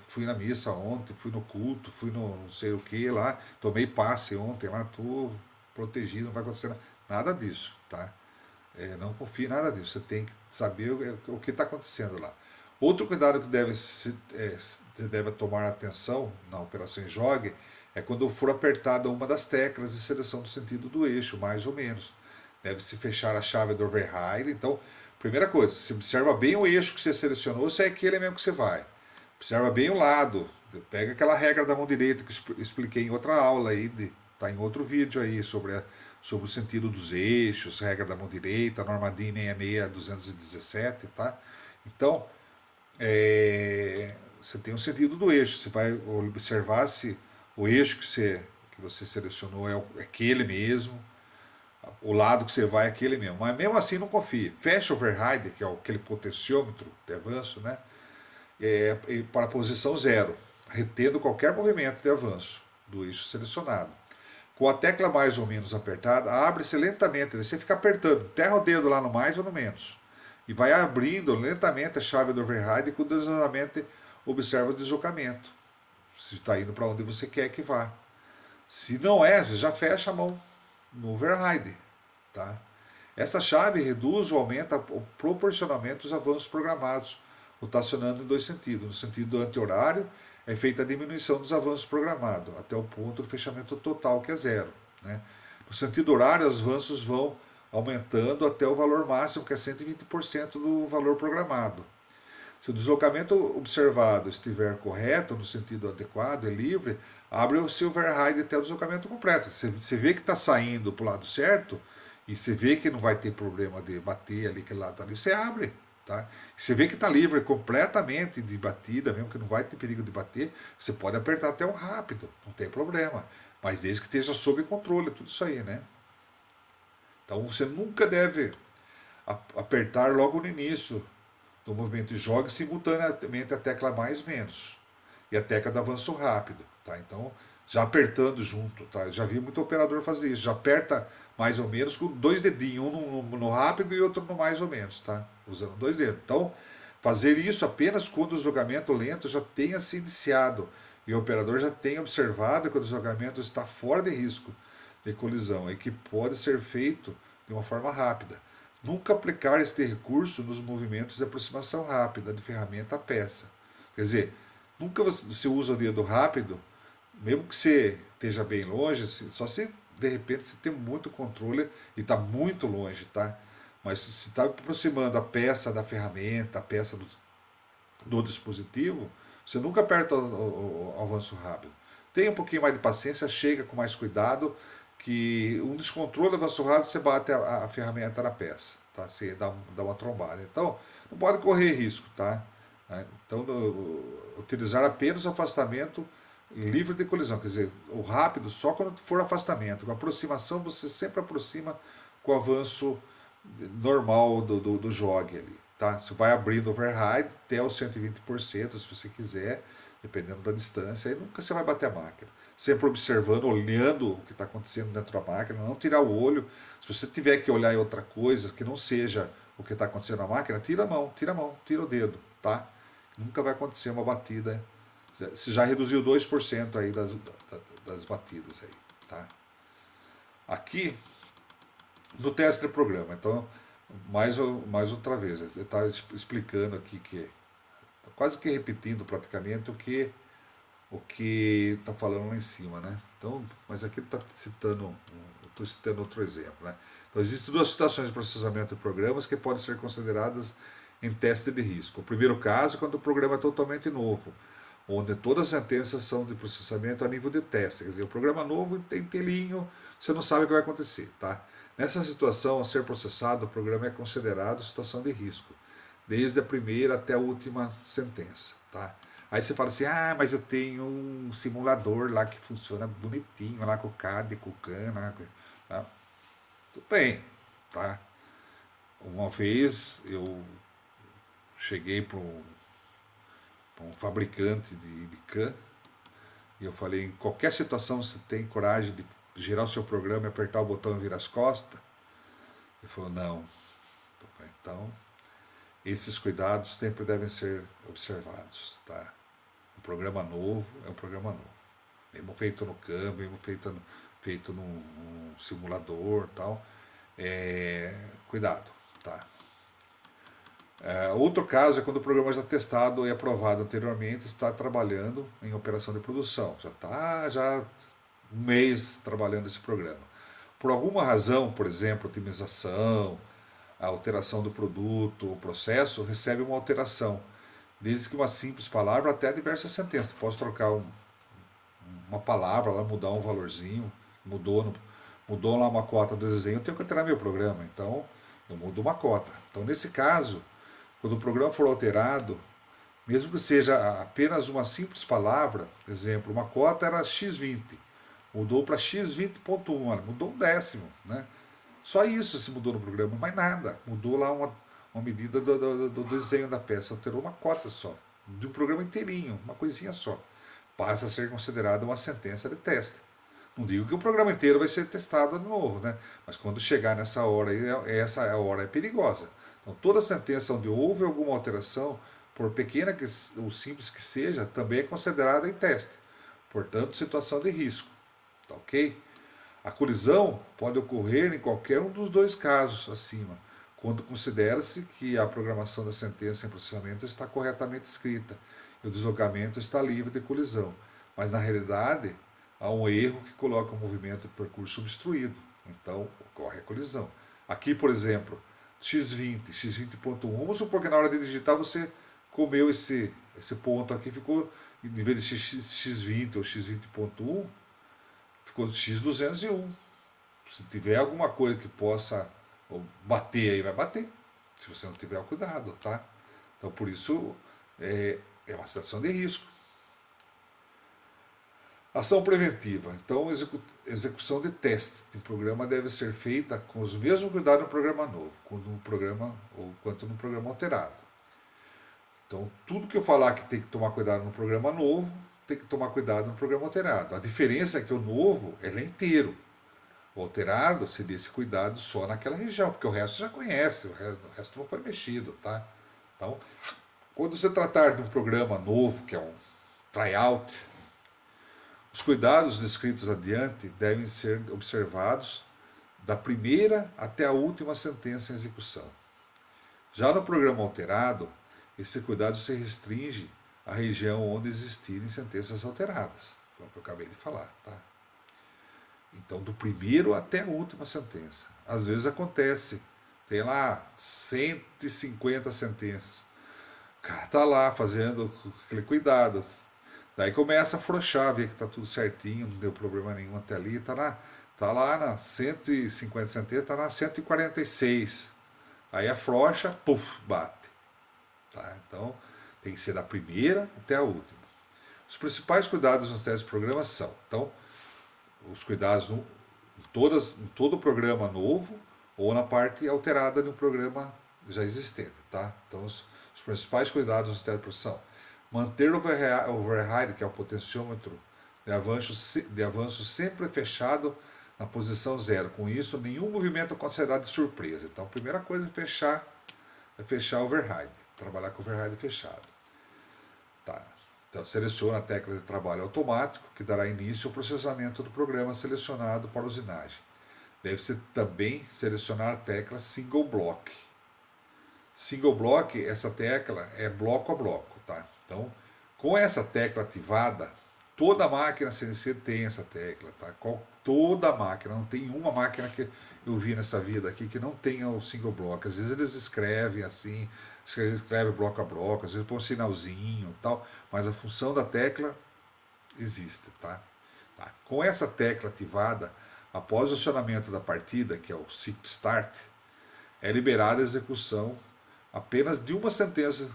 fui na missa ontem, fui no culto, fui no não sei o que lá, tomei passe ontem lá, estou protegido, não vai acontecer nada disso, tá? Não confie em nada disso, você tem que saber o que está acontecendo lá. Outro cuidado que você deve tomar atenção na operação em jogue é quando for apertada uma das teclas de seleção do sentido do eixo, mais ou menos. Deve-se fechar a chave do override. Então, primeira coisa, você observa bem o eixo que você selecionou, se é aquele mesmo que você vai. Observa bem o lado. Pega aquela regra da mão direita que eu expliquei em outra aula aí, tá em outro vídeo aí sobre o sentido dos eixos, regra da mão direita, norma DIN 66217, tá? Então, você tem um sentido do eixo, você vai observar se o eixo que você selecionou é aquele mesmo, o lado que você vai é aquele mesmo, mas mesmo assim não confie. Fecha o override, que é aquele potenciômetro de avanço, né, para a posição 0, retendo qualquer movimento de avanço do eixo selecionado. Com a tecla mais ou menos apertada, abre-se lentamente, você fica apertando, enterra o dedo lá no mais ou no menos, e vai abrindo lentamente a chave do override e cuidadosamente observa o deslocamento, se está indo para onde você quer que vá. Se não é, você já fecha a mão no override. Tá? Essa chave reduz ou aumenta proporcionalmente os avanços programados, rotacionando em dois sentidos. No sentido anti-horário, é feita a diminuição dos avanços programados, até o ponto do fechamento total, que é 0. Né? No sentido horário, os avanços vão aumentando até o valor máximo, que é 120% do valor programado. Se o deslocamento observado estiver correto, no sentido adequado e livre, abre o seu override até o deslocamento completo. Você vê que está saindo para o lado certo, e você vê que não vai ter problema de bater ali, aquele lado ali, você abre. Tá? Você vê que está livre completamente de batida, mesmo que não vai ter perigo de bater, você pode apertar até o rápido, não tem problema. Mas desde que esteja sob controle, tudo isso aí, né? Então você nunca deve apertar logo no início do movimento, e jogue simultaneamente a tecla mais menos e a tecla do avanço rápido, tá? Então, já apertando junto, tá? Eu já vi muito operador fazer isso, já aperta mais ou menos com dois dedinhos, um no rápido e outro no mais ou menos, tá? Usando dois dedos. Então, fazer isso apenas quando o deslocamento lento já tenha se iniciado e o operador já tenha observado que o deslocamento está fora de risco de colisão e que pode ser feito de uma forma rápida. Nunca aplicar este recurso nos movimentos de aproximação rápida de ferramenta a peça. Quer dizer, nunca você usa o dedo rápido, mesmo que você esteja bem longe, só se de repente você tem muito controle e está muito longe, tá? Mas se está aproximando a peça da ferramenta, a peça do dispositivo, você nunca aperta o avanço rápido. Tenha um pouquinho mais de paciência, chega com mais cuidado, que um descontrole do avanço rápido você bate a ferramenta na peça, tá? Você dá uma trombada. Então, não pode correr risco, tá? Então, utilizar apenas o afastamento livre de colisão, quer dizer, o rápido só quando for afastamento. Com a aproximação, você sempre aproxima com o avanço normal do jogue ali, tá? Você vai abrindo o override até os 120%, se você quiser, dependendo da distância, aí nunca você vai bater a máquina. Sempre observando, olhando o que está acontecendo dentro da máquina, não tirar o olho. Se você tiver que olhar em outra coisa que não seja o que está acontecendo na máquina, tira a mão, tira o dedo, tá? Nunca vai acontecer uma batida. Você já reduziu 2% aí das batidas aí, tá? Aqui, no teste do programa, então, mais outra vez, ele está explicando aqui que, quase que repetindo praticamente o que está falando lá em cima, né? Então, mas aqui está citando, estou citando outro exemplo, né? Então, existem duas situações de processamento de programas que podem ser consideradas em teste de risco. O primeiro caso é quando o programa é totalmente novo, onde todas as sentenças são de processamento a nível de teste. Quer dizer, o programa novo tem telinho, você não sabe o que vai acontecer, tá? Nessa situação, ao ser processado, o programa é considerado situação de risco, desde a primeira até a última sentença, tá? Aí você fala assim, mas eu tenho um simulador lá que funciona bonitinho, lá com o CAD, com o CAN, lá, tá? Tudo bem, tá? Uma vez eu cheguei para um fabricante de CAN e eu falei, em qualquer situação você tem coragem de girar o seu programa e apertar o botão e virar as costas? Ele falou, não. Então, esses cuidados sempre devem ser observados, tá? Um programa novo é um programa novo. Mesmo feito no CAM, mesmo feito num simulador e tal. Cuidado, tá? Outro caso é quando o programa já testado e aprovado anteriormente está trabalhando em operação de produção. Já está um mês trabalhando esse programa. Por alguma razão, por exemplo, otimização, a alteração do produto, o processo, recebe uma alteração. Desde que uma simples palavra até diversas sentenças. Posso trocar uma palavra, lá, mudar um valorzinho, mudou lá uma cota do desenho, eu tenho que alterar meu programa. Então, eu mudo uma cota. Então, nesse caso, quando o programa for alterado, mesmo que seja apenas uma simples palavra, por exemplo, uma cota era x20, mudou para x20.1, mudou um décimo, né? Só isso se mudou no programa, mais nada. Mudou lá uma medida do desenho da peça, alterou uma cota só, de um programa inteirinho, uma coisinha só. Passa a ser considerada uma sentença de teste. Não digo que o programa inteiro vai ser testado de novo, né? Mas quando chegar nessa hora, essa hora é perigosa. Então, toda sentença onde houve alguma alteração, por pequena ou simples que seja, também é considerada em teste. Portanto, situação de risco. Tá ok? A colisão pode ocorrer em qualquer um dos dois casos acima, quando considera-se que a programação da sentença em processamento está corretamente escrita e o deslocamento está livre de colisão. Mas, na realidade, há um erro que coloca o movimento de percurso obstruído. Então, ocorre a colisão. Aqui, por exemplo, x20.1, vamos supor que na hora de digitar você comeu esse ponto aqui, ficou, em vez de x20 ou x20.1, ficou x201. Se tiver alguma coisa que possa bater aí, vai bater. Se você não tiver o cuidado, tá? Então, por isso, é uma situação de risco. Ação preventiva. Então, execução de teste de um programa deve ser feita com os mesmos cuidados no programa novo, quanto no programa alterado. Então, tudo que eu falar que tem que tomar cuidado no programa novo, tem que tomar cuidado no programa alterado. A diferença é que o novo ele é inteiro. O alterado, você dê esse cuidado só naquela região, porque o resto você já conhece, o resto não foi mexido, tá? Então, quando você tratar de um programa novo, que é um tryout, os cuidados descritos adiante devem ser observados da primeira até a última sentença em execução. Já no programa alterado, esse cuidado se restringe à região onde existirem sentenças alteradas. Foi o que eu acabei de falar, tá? Então, do primeiro até a última sentença. Às vezes acontece, tem lá 150 sentenças. O cara tá lá fazendo aquele cuidado. Daí começa a afrouxar, vê que tá tudo certinho, não deu problema nenhum até ali. Tá lá na 150 sentenças, tá na 146. Aí afrouxa, puf, bate. Tá? Então, tem que ser da primeira até a última. Os principais cuidados nos testes de programa são, então, os cuidados em todo o programa novo ou na parte alterada de um programa já existente. Tá? Então, os principais cuidados nos testes de programa são manter o override, que é o potenciômetro de avanço sempre fechado na posição zero. Com isso, nenhum movimento é considerado de surpresa. Então, a primeira coisa é fechar o override, trabalhar com o override fechado. Tá. Então, seleciona a tecla de trabalho automático, que dará início ao processamento do programa selecionado para usinagem. Deve-se também selecionar a tecla Single Block. Single Block, essa tecla é bloco a bloco. Tá? Então, com essa tecla ativada, toda máquina CNC tem essa tecla. Tá? Toda máquina, não tem uma máquina que eu vi nessa vida aqui que não tenha o Single Block. Às vezes eles escrevem assim, escreve bloco a bloco, às vezes põe um sinalzinho e tal, mas a função da tecla existe. Tá? Com essa tecla ativada, após o acionamento da partida, que é o ciclo Start, é liberada a execução apenas de uma sentença,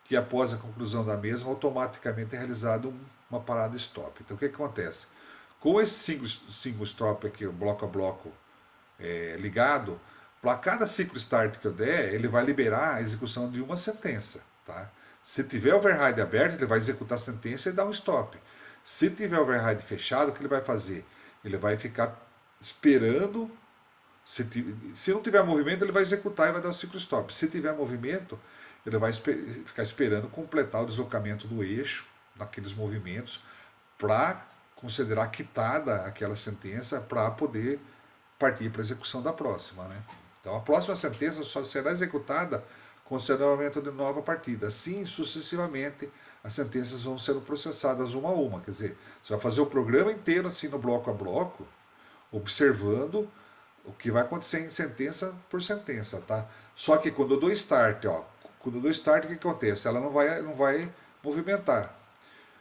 que após a conclusão da mesma, automaticamente é realizado uma parada stop. Então o que acontece? Com esse single stop aqui, bloco a bloco ligado, para cada ciclo start que eu der, ele vai liberar a execução de uma sentença. Tá? Se tiver override aberto, ele vai executar a sentença e dar um stop. Se tiver override fechado, o que ele vai fazer? Ele vai ficar esperando. Se não tiver movimento, ele vai executar e vai dar o ciclo stop. Se tiver movimento, ele vai ficar esperando completar o deslocamento do eixo naqueles movimentos para considerar quitada aquela sentença para poder partir para a execução da próxima. Né? Então a próxima sentença só será executada com o acionamento de nova partida. Assim sucessivamente as sentenças vão sendo processadas uma a uma. Quer dizer, você vai fazer o programa inteiro assim no bloco a bloco, observando o que vai acontecer em sentença por sentença. Tá? Só que quando eu dou start, quando eu dou start, o que acontece? Ela não vai movimentar.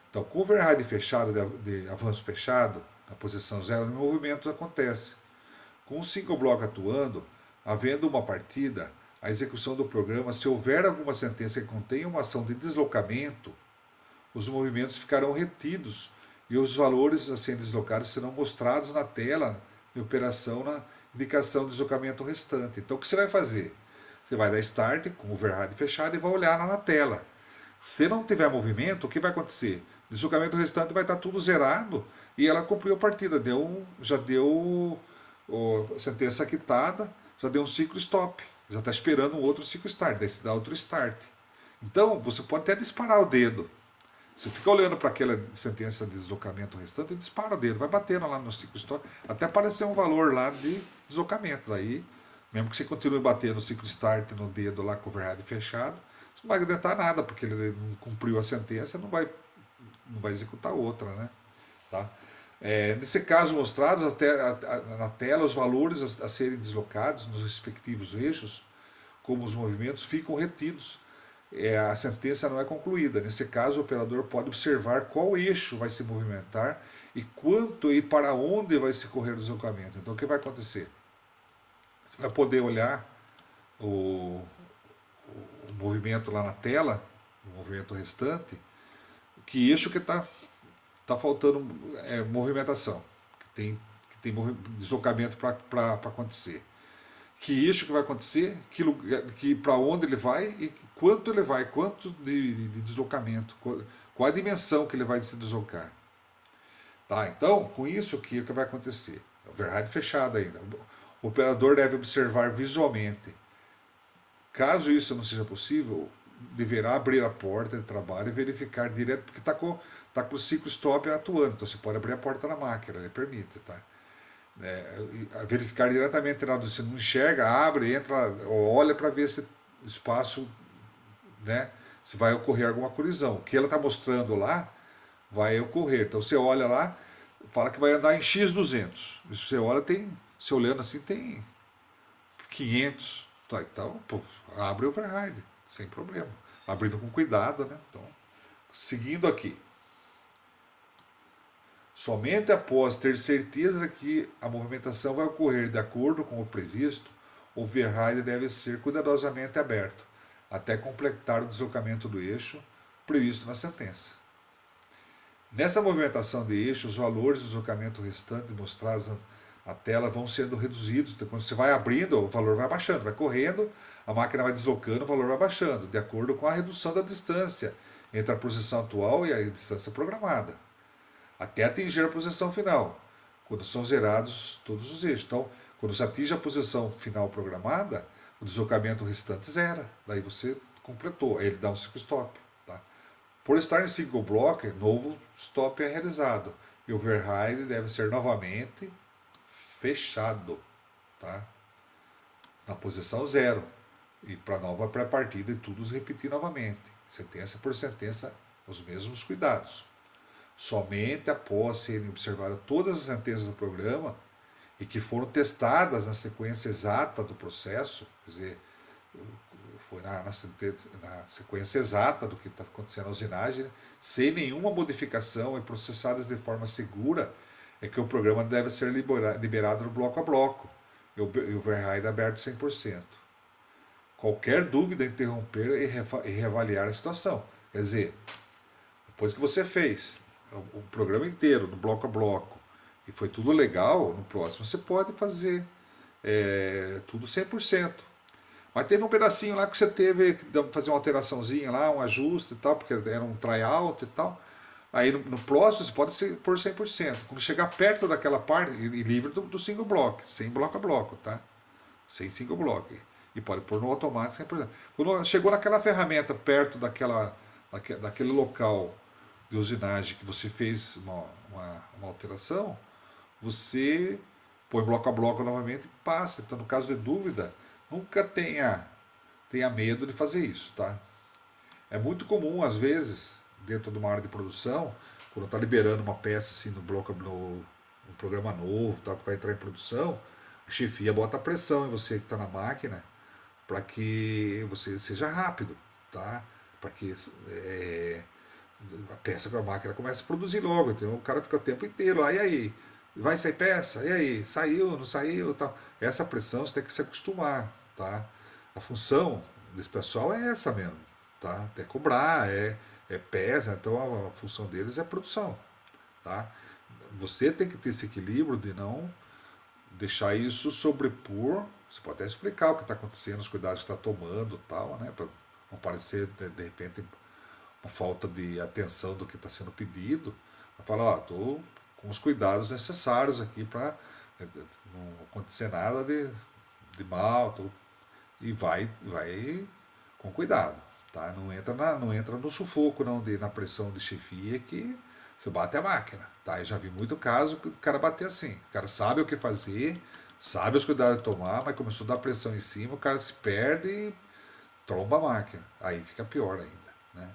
Então, com o override fechado, de avanço fechado, na posição zero, o movimento acontece. Com o single block atuando, havendo uma partida, a execução do programa, se houver alguma sentença que contenha uma ação de deslocamento, os movimentos ficarão retidos e os valores a serem deslocados serão mostrados na tela de operação na indicação de deslocamento restante. Então, o que você vai fazer? Você vai dar start com o override fechado e vai olhar lá na tela. Se não tiver movimento, o que vai acontecer? O deslocamento restante vai estar tudo zerado e ela cumpriu a partida. Já deu a sentença quitada, já deu um ciclo stop. Já está esperando um outro ciclo start, daí se dá outro start. Então, você pode até disparar o dedo. Você fica olhando para aquela sentença de deslocamento restante e dispara o dedo, vai batendo lá no ciclo stop, até aparecer um valor lá de deslocamento. Daí, mesmo que você continue batendo o ciclo start no dedo lá com o override fechado, você não vai adiantar nada, porque ele não cumpriu a sentença, não vai executar outra. Né? Tá? Nesse caso, mostrados na tela os valores a serem deslocados nos respectivos eixos, como os movimentos, ficam retidos a sentença não é concluída. Nesse caso, o operador pode observar qual eixo vai se movimentar e quanto e para onde vai se correr o deslocamento. Então, o que vai acontecer? Você vai poder olhar o, o movimento lá na tela, o movimento restante, que eixo que tá faltando movimentação, que tem deslocamento para acontecer. Que eixo que vai acontecer, que para onde ele vai e quanto ele vai, quanto de deslocamento, qual a dimensão que ele vai se deslocar. Tá, então, com isso, o que vai acontecer? O override fechado ainda. O operador deve observar visualmente. Caso isso não seja possível, deverá abrir a porta de trabalho e verificar direto, porque tá com o ciclo stop atuando, então você pode abrir a porta na máquina, ele permite, tá? Verificar diretamente lá, você não enxerga, abre, entra, olha para ver se o espaço, né, se vai ocorrer alguma colisão. O que ela está mostrando lá vai ocorrer. Então você olha lá, fala que vai andar em X200. Você olha, você olhando assim, tem 500. Tá, então, pô, abre o override, sem problema. Abrindo com cuidado, né? Então, seguindo aqui. Somente após ter certeza que a movimentação vai ocorrer de acordo com o previsto, o override deve ser cuidadosamente aberto, até completar o deslocamento do eixo previsto na sentença. Nessa movimentação de eixo, os valores de deslocamento restante mostrados na tela vão sendo reduzidos. Então, quando você vai abrindo, o valor vai baixando, vai correndo, a máquina vai deslocando, o valor vai baixando, de acordo com a redução da distância entre a posição atual e a distância programada, até atingir a posição final, quando são zerados todos os eixos. Então, quando você atinge a posição final programada, o deslocamento restante zera. Daí você completou, aí ele dá um ciclo stop. Tá? Por estar em single block, novo stop é realizado. E o override deve ser novamente fechado. Tá? Na posição zero. E para nova pré-partida e tudo repetir novamente. Sentença por sentença, os mesmos cuidados. Somente após serem observadas todas as sentenças do programa e que foram testadas na sequência exata do processo, quer dizer, foi na sequência exata do que está acontecendo na usinagem, sem nenhuma modificação e processadas de forma segura, é que o programa deve ser liberado no bloco a bloco e o override aberto 100%. Qualquer dúvida, interromper e reavaliar a situação. Quer dizer, depois que você fez o programa inteiro, no bloco a bloco, e foi tudo legal, no próximo você pode fazer tudo 100%. Mas teve um pedacinho lá que você teve que fazer uma alteraçãozinha lá, um ajuste e tal, porque era um tryout e tal. Aí no próximo você pode ser por 100%. Quando chegar perto daquela parte, e livre do single block, sem bloco a bloco, tá? Sem single block. E pode pôr no automático 100%. Quando chegou naquela ferramenta perto daquele local de usinagem que você fez uma alteração, você põe bloco a bloco novamente e passa. Então, no caso de dúvida, nunca tenha medo de fazer isso, tá? É muito comum, às vezes, dentro de uma área de produção, quando está liberando uma peça assim no bloco, um programa novo, tá, que vai entrar em produção, a chefia bota pressão em você que está na máquina para que você seja rápido, tá? Para que a peça com a máquina comece a produzir logo, então o cara fica o tempo inteiro lá, e aí? Vai sair peça? E aí? Saiu, não saiu? Tal. Essa pressão você tem que se acostumar, tá? A função desse pessoal é essa mesmo, tá? É cobrar, é peça, então a função deles é produção, tá? Você tem que ter esse equilíbrio de não deixar isso sobrepor. Você pode até explicar o que está acontecendo, os cuidados que está tomando, tal, né? Para não parecer de repente uma falta de atenção do que está sendo pedido. Falar, ó, estou com os cuidados necessários aqui para não acontecer nada de mal, e vai com cuidado, tá? Não entra no sufoco, não, na pressão de chefia que você bate a máquina, tá? Eu já vi muito caso que o cara bater assim, o cara sabe o que fazer, sabe os cuidados de tomar, mas começou a dar pressão em cima, o cara se perde e tromba a máquina, aí fica pior ainda, né?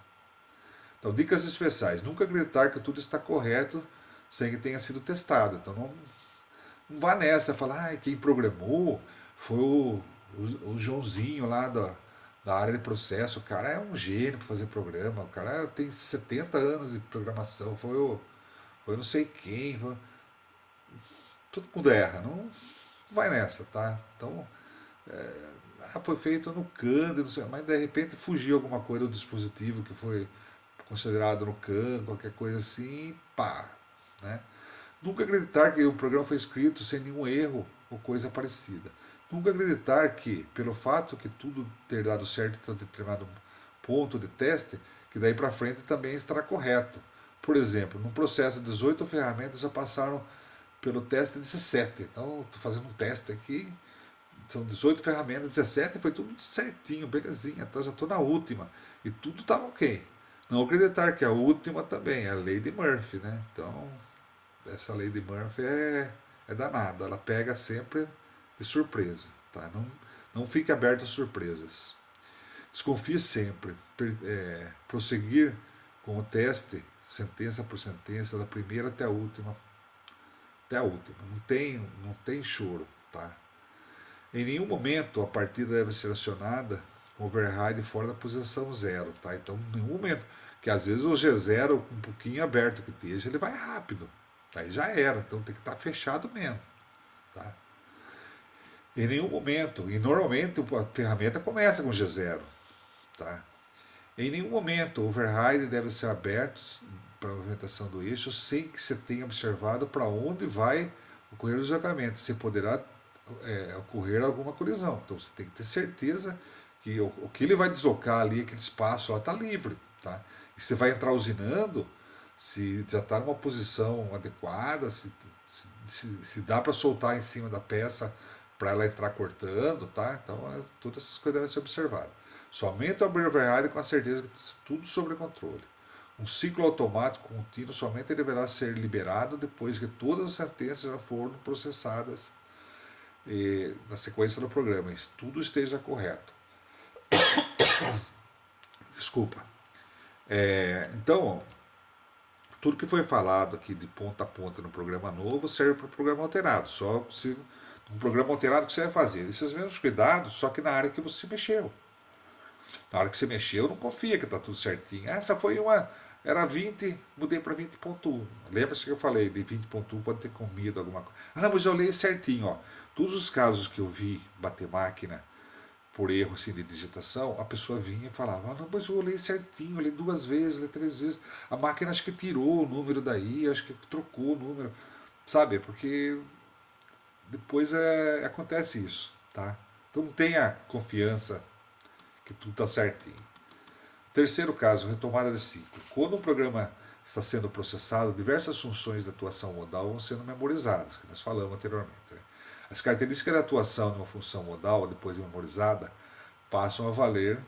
Então, dicas especiais. Nunca acreditar que tudo está correto sem que tenha sido testado. Então, não vá nessa, falar, quem programou foi o Joãozinho lá da área de processo, o cara é um gênio para fazer programa, o cara tem 70 anos de programação, foi não sei quem, todo mundo erra, não vai nessa, tá? Então, foi feito no CAN, não sei, mas de repente fugiu alguma coisa do dispositivo que foi considerado no CAN, qualquer coisa assim, pá, né? Nunca acreditar que o programa foi escrito sem nenhum erro ou coisa parecida. Nunca acreditar que, pelo fato que tudo ter dado certo em determinado ponto de teste, que daí para frente também estará correto. Por exemplo, num processo de 18 ferramentas já passaram pelo teste 17. Então, estou fazendo um teste aqui, são 18 ferramentas, 17 foi tudo certinho, belezinha, então já estou na última. E tudo estava ok. Não acreditar que a última também é a lei de Murphy, né? Então, essa lei de Murphy é danada, ela pega sempre de surpresa, tá? Não fique aberto a surpresas. Desconfie sempre, prosseguir com o teste, sentença por sentença, da primeira até a última. Não tem choro, tá? Em nenhum momento a partida deve ser acionada com override fora da posição zero, tá? Então, em nenhum momento, que às vezes o G0 um pouquinho aberto que esteja, ele vai rápido. Aí já era, então tem que estar fechado mesmo, tá? Em nenhum momento, e normalmente a ferramenta começa com G0, tá? Em nenhum momento o override deve ser aberto para a movimentação do eixo sem que você tenha observado para onde vai ocorrer o deslocamento. Se poderá ocorrer alguma colisão. Então você tem que ter certeza que o que ele vai deslocar ali, aquele espaço lá, está livre. Tá? E você vai entrar usinando, se já está numa posição adequada, se dá para soltar em cima da peça para ela entrar cortando, tá? Então todas essas coisas devem ser observadas. Somente o override com a certeza que tudo sob controle. Um ciclo automático contínuo somente deverá ser liberado depois que todas as sentenças já foram processadas na sequência do programa. Isso tudo esteja correto. Desculpa. Então, tudo que foi falado aqui de ponta a ponta no programa novo serve para o programa alterado. Só se um programa alterado que você vai fazer esses mesmos cuidados, só que na área que você mexeu. Na hora que você mexeu, não confia que está tudo certinho. Essa foi uma. Era 20, mudei para 20.1. Lembra-se que eu falei de 20.1 pode ter comido alguma coisa. Ah, não, mas eu olhei certinho. Ó. Todos os casos que eu vi bater máquina por erro assim, de digitação, a pessoa vinha e falava: ah, não, mas eu olhei certinho, olhei 2 vezes, olhei 3 vezes. A máquina acho que tirou o número daí, acho que trocou o número. Sabe? Porque depois acontece isso. Tá? Então tenha confiança que tudo está certinho. Terceiro caso, retomada de ciclo. Quando um programa está sendo processado, diversas funções de atuação modal vão sendo memorizadas, que nós falamos anteriormente. Né? As características de atuação de uma função modal, depois de memorizada, passam a valer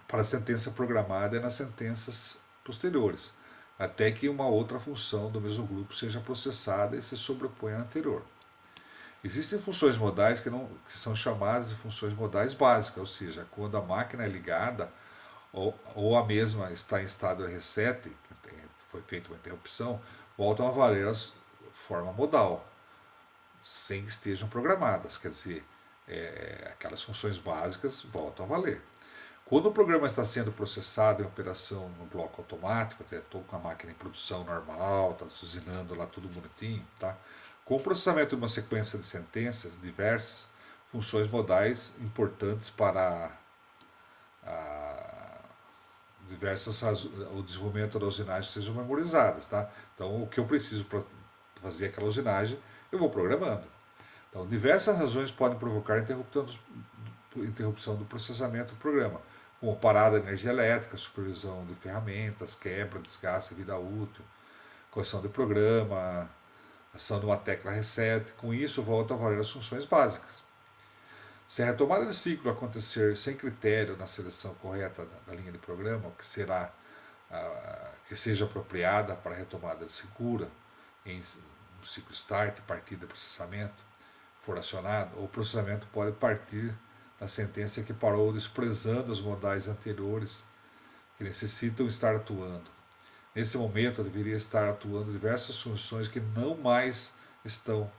para a sentença programada e nas sentenças posteriores, até que uma outra função do mesmo grupo seja processada e se sobreponha à anterior. Existem funções modais que são chamadas de funções modais básicas, ou seja, quando a máquina é ligada ou a mesma está em estado de reset, que foi feita uma interrupção, voltam a valer a forma modal, sem que estejam programadas. Quer dizer, aquelas funções básicas voltam a valer. Quando o programa está sendo processado em operação no bloco automático, estou com a máquina em produção normal, está usinando lá tudo bonitinho, tá? Com o processamento de uma sequência de sentenças diversas, funções modais importantes para o desenvolvimento da usinagem sejam memorizadas. Tá? Então, o que eu preciso para fazer aquela usinagem, eu vou programando. Então, diversas razões podem provocar interrupção do processamento do programa, como parada de energia elétrica, supervisão de ferramentas, quebra, desgaste, vida útil, correção de programa, ação de uma tecla reset. Com isso, volta a valer as funções básicas. Se a retomada de ciclo acontecer sem critério na seleção correta da linha de programa, que seja apropriada para a retomada segura em ciclo start, partida e processamento, for acionado, o processamento pode partir da sentença que parou desprezando os modais anteriores que necessitam estar atuando. Nesse momento, deveria estar atuando diversas funções que não mais estão.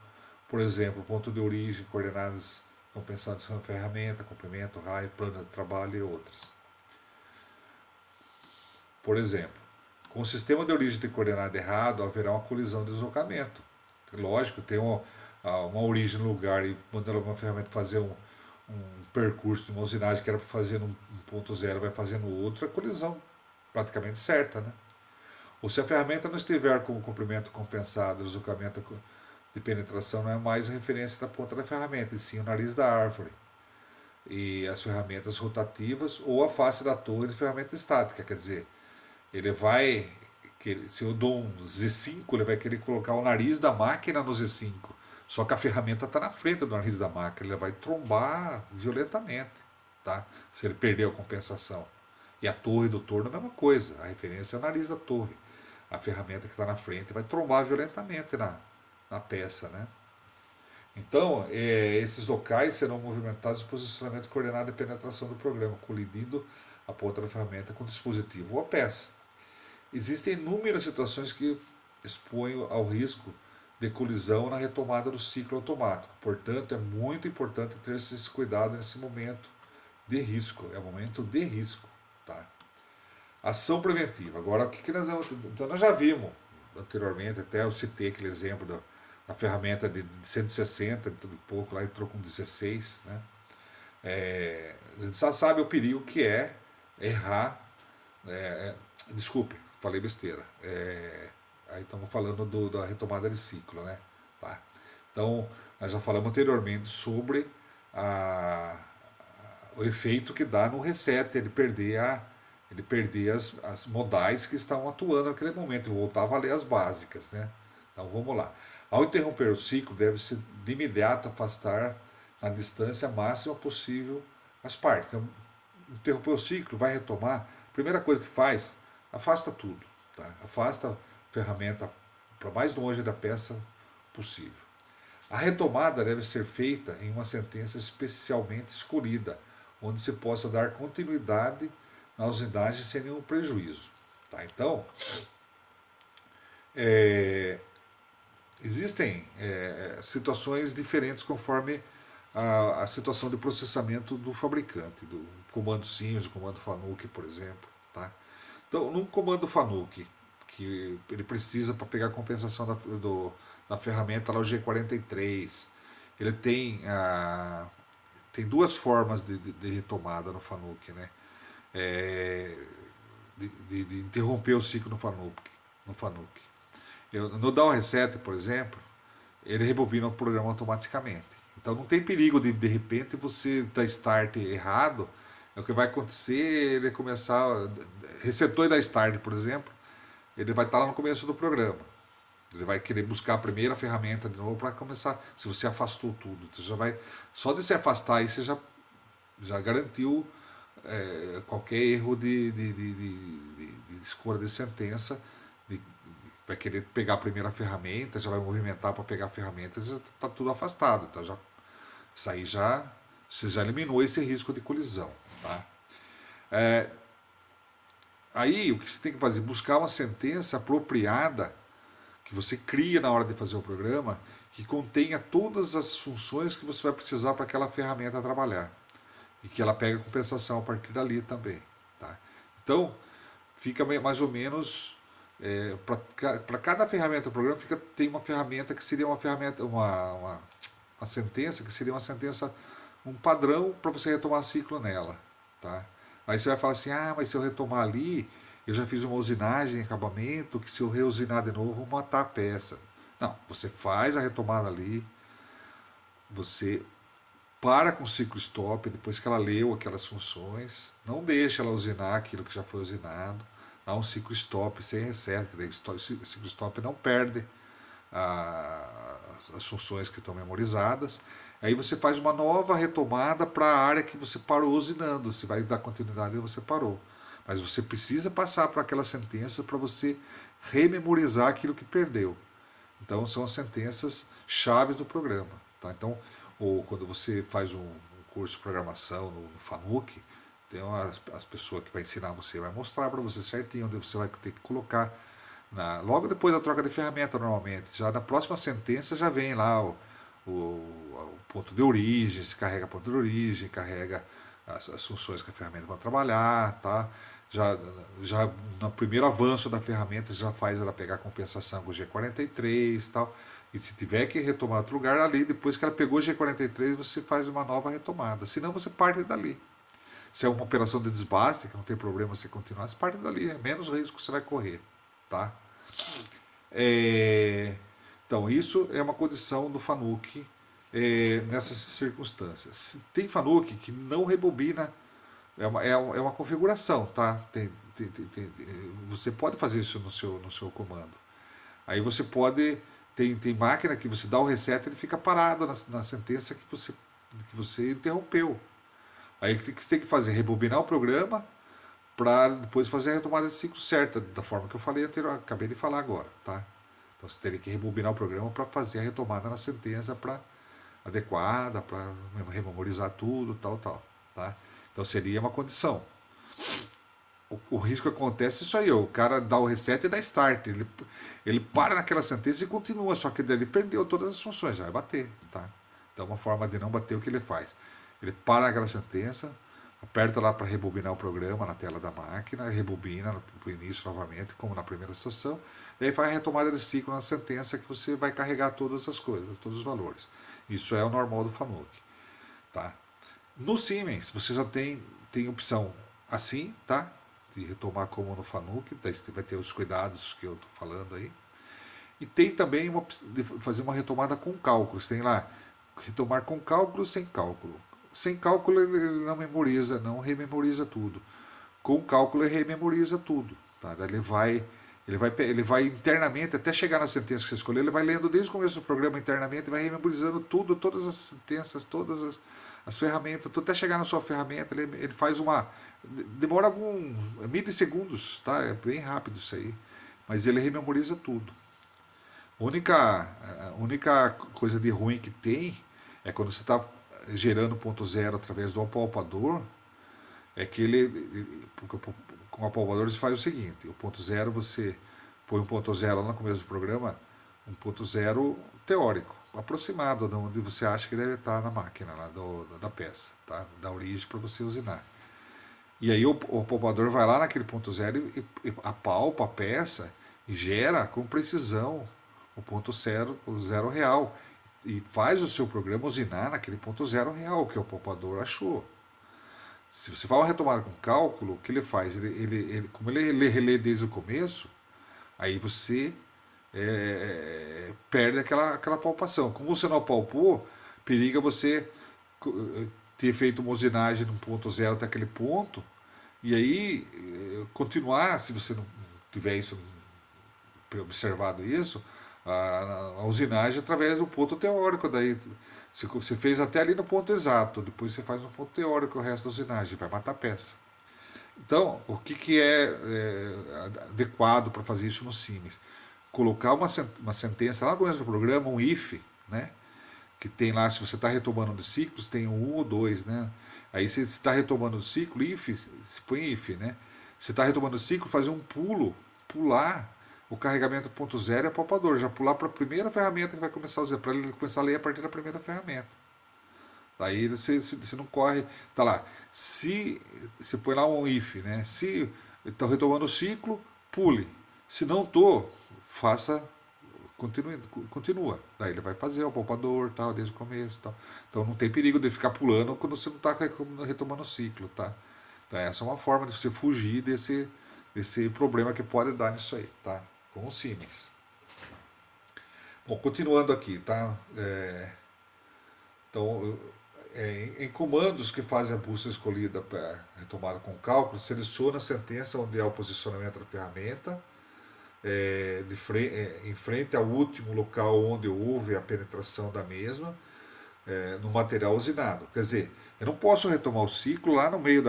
Por exemplo, ponto de origem, coordenadas compensação de ferramenta, comprimento, raio, plano de trabalho e outras. Por exemplo, com o sistema de origem de coordenada errado, haverá uma colisão de deslocamento. Lógico, tem uma origem no lugar e mandando uma ferramenta fazer um percurso de uma usinagem que era para fazer num ponto zero, vai fazer no outro, é colisão praticamente certa, né? Ou se a ferramenta não estiver com o comprimento compensado, o deslocamento de penetração não é mais a referência da ponta da ferramenta, e sim o nariz da árvore. E as ferramentas rotativas ou a face da torre de ferramenta estática, quer dizer, ele vai, se eu dou um Z5, ele vai querer colocar o nariz da máquina no Z5. Só que a ferramenta está na frente do nariz da máquina, ele vai trombar violentamente, tá? Se ele perder a compensação. E a torre do torno é a mesma coisa, a referência é o nariz da torre. A ferramenta que está na frente vai trombar violentamente na peça, né? Então, esses locais serão movimentados em posicionamento coordenado e penetração do programa, colidindo a ponta da ferramenta com o dispositivo ou a peça. Existem inúmeras situações que expõem ao risco de colisão na retomada do ciclo automático. Portanto, é muito importante ter esse cuidado nesse momento de risco. É um momento de risco. Tá? Ação preventiva. Agora, o que nós vamos... Então, nós já vimos anteriormente, até eu citei aquele exemplo da ferramenta de 160 e pouco, lá entrou com 16. Né? A gente já sabe o perigo que é errar. Desculpe, falei besteira. Aí estamos falando da retomada de ciclo, né? Tá? Então, nós já falamos anteriormente sobre o efeito que dá no reset, ele perder as modais que estavam atuando naquele momento e voltar a valer as básicas, né? Então vamos lá. Ao interromper o ciclo, deve-se de imediato afastar na distância máxima possível as partes. Então, interromper o ciclo, vai retomar, a primeira coisa que faz, afasta tudo. Tá? Afasta a ferramenta para mais longe da peça possível. A retomada deve ser feita em uma sentença especialmente escolhida, onde se possa dar continuidade na usinagem sem nenhum prejuízo. Tá? Então, existem situações diferentes conforme a situação de processamento do fabricante, do comando Siemens, do comando Fanuc, por exemplo. Tá? Então, no comando Fanuc, que ele precisa para pegar a compensação da ferramenta lá, o G43, ele tem duas formas de retomada no Fanuc, né? De interromper o ciclo no Fanuc. No Down Reset, por exemplo, ele rebobina o programa automaticamente. Então não tem perigo de repente você dar start errado. O que vai acontecer, ele começar, resetou e dar start, por exemplo, ele vai estar lá no começo do programa. Ele vai querer buscar a primeira ferramenta de novo para começar. Se você afastou tudo, você já vai, só de se afastar aí você já garantiu qualquer erro de escolha de sentença. Vai querer pegar a primeira ferramenta, já vai movimentar para pegar a ferramenta, já está tudo afastado. Então isso aí você já eliminou esse risco de colisão. Tá? Aí o que você tem que fazer? Buscar uma sentença apropriada que você cria na hora de fazer o programa, que contenha todas as funções que você vai precisar para aquela ferramenta trabalhar. E que ela pega compensação a partir dali também. Tá? Então, fica mais ou menos... para cada ferramenta do programa tem uma ferramenta que seria uma ferramenta, uma sentença que seria uma sentença, um padrão para você retomar ciclo nela. Tá? Aí você vai falar assim, mas se eu retomar ali, eu já fiz uma usinagem em acabamento, que se eu reusinar de novo, eu vou matar a peça. Não, você faz a retomada ali, você para com o ciclo stop, depois que ela leu aquelas funções, não deixa ela usinar aquilo que já foi usinado, dá um ciclo stop sem reset, que daí o ciclo stop não perde as funções que estão memorizadas. Aí você faz uma nova retomada para a área que você parou usinando, se vai dar continuidade onde você parou. Mas você precisa passar para aquela sentença para você rememorizar aquilo que perdeu. Então são as sentenças chaves do programa. Tá? Então, quando você faz um curso de programação no Fanuc, tem as pessoas que vai ensinar você, vai mostrar para você certinho onde você vai ter que colocar. Logo depois da troca de ferramenta, normalmente, já na próxima sentença já vem lá o ponto de origem, se carrega ponto de origem, carrega as funções que a ferramenta vai trabalhar, tá? Já no primeiro avanço da ferramenta já faz ela pegar a compensação com o G43 e tal. E se tiver que retomar outro lugar ali, depois que ela pegou o G43, você faz uma nova retomada. Senão você parte dali. Se é uma operação de desbaste, que não tem problema você continuar, você parte dali. É menos risco você vai correr, tá? É, então, isso é uma condição do Fanuc nessas circunstâncias. Tem Fanuc que não rebobina, é uma configuração, tá? Você pode fazer isso no seu comando. Aí você pode. Tem máquina que você dá o reset e ele fica parado na sentença que você interrompeu. Aí o que você tem que fazer? Rebobinar o programa para depois fazer a retomada de ciclo certa, da forma que eu falei anterior, acabei de falar agora, tá? Então você teria que rebobinar o programa para fazer a retomada na sentença adequada, para rememorizar tudo, tal, tá? Então seria uma condição. O risco acontece isso aí, o cara dá o reset e dá start, ele para naquela sentença e continua, só que ele perdeu todas as funções, já vai bater, tá? Então uma forma de não bater, o que ele faz? Ele para naquela sentença, aperta lá para rebobinar o programa na tela da máquina, rebobina para o início novamente, como na primeira situação, e aí faz a retomada de ciclo na sentença que você vai carregar todas as coisas, todos os valores. Isso é o normal do Fanuc, tá? No Siemens você já tem opção assim, tá? De retomar como no Fanuc, daí você vai ter os cuidados que eu estou falando aí. E tem também de fazer uma retomada com cálculos. Tem lá retomar com cálculo, sem cálculo. Sem cálculo ele não memoriza, não rememoriza tudo. Com cálculo ele rememoriza tudo. Tá? Ele vai internamente, até chegar na sentença que você escolheu, ele vai lendo desde o começo do programa internamente, vai rememorizando tudo, todas as sentenças, todas as ferramentas, até chegar na sua ferramenta, ele faz uma. Demora alguns milissegundos, tá? É bem rápido isso aí. Mas ele rememoriza tudo. A única coisa de ruim que tem é quando você está gerando ponto zero através do apalpador, é que com o apalpador você faz o seguinte, o ponto zero você põe um ponto zero lá no começo do programa, um ponto zero teórico, aproximado de onde você acha que deve estar na máquina lá da peça, tá? Da origem para você usinar. E aí o apalpador vai lá naquele ponto zero e apalpa a peça e gera com precisão o zero real. E faz o seu programa usinar naquele ponto zero real que o apalpador achou. Se você vai uma retomada com cálculo, o que ele faz? Como ele relê desde o começo, aí você perde aquela palpação. Como você não apalpou, periga você ter feito uma usinagem num ponto zero até aquele ponto, e aí continuar, se você não tiver isso observado isso, a usinagem através do ponto teórico. Daí você fez até ali no ponto exato, depois você faz um ponto teórico o resto da usinagem, vai matar a peça. Então, o que adequado para fazer isso no Siemens? Colocar uma sentença lá no começo do programa, um if, né? Que tem lá, se você está retomando de ciclos, tem um ou dois, né? Aí se você está retomando o ciclo, if, se põe if, né? Se está retomando o ciclo, fazer um pular o carregamento ponto zero é palpador, já pular para a primeira ferramenta que vai começar a usar, para ele começar a ler a partir da primeira ferramenta. Daí você não corre, tá lá. Se você põe lá um if, né? Se está retomando o ciclo, pule. Se não estou, faça continua. Daí ele vai fazer o poupador, tal, desde o começo, tal. Então não tem perigo de ficar pulando quando você não está retomando o ciclo, tá? Então essa é uma forma de você fugir desse problema que pode dar nisso aí, tá? Com o Siemens. Bom, continuando aqui, tá? Então, em comandos que fazem a busca escolhida para retomada com cálculo, seleciona a sentença onde é o posicionamento da ferramenta, em frente ao último local onde houve a penetração da mesma, no material usinado. Quer dizer, eu não posso retomar o ciclo lá no meio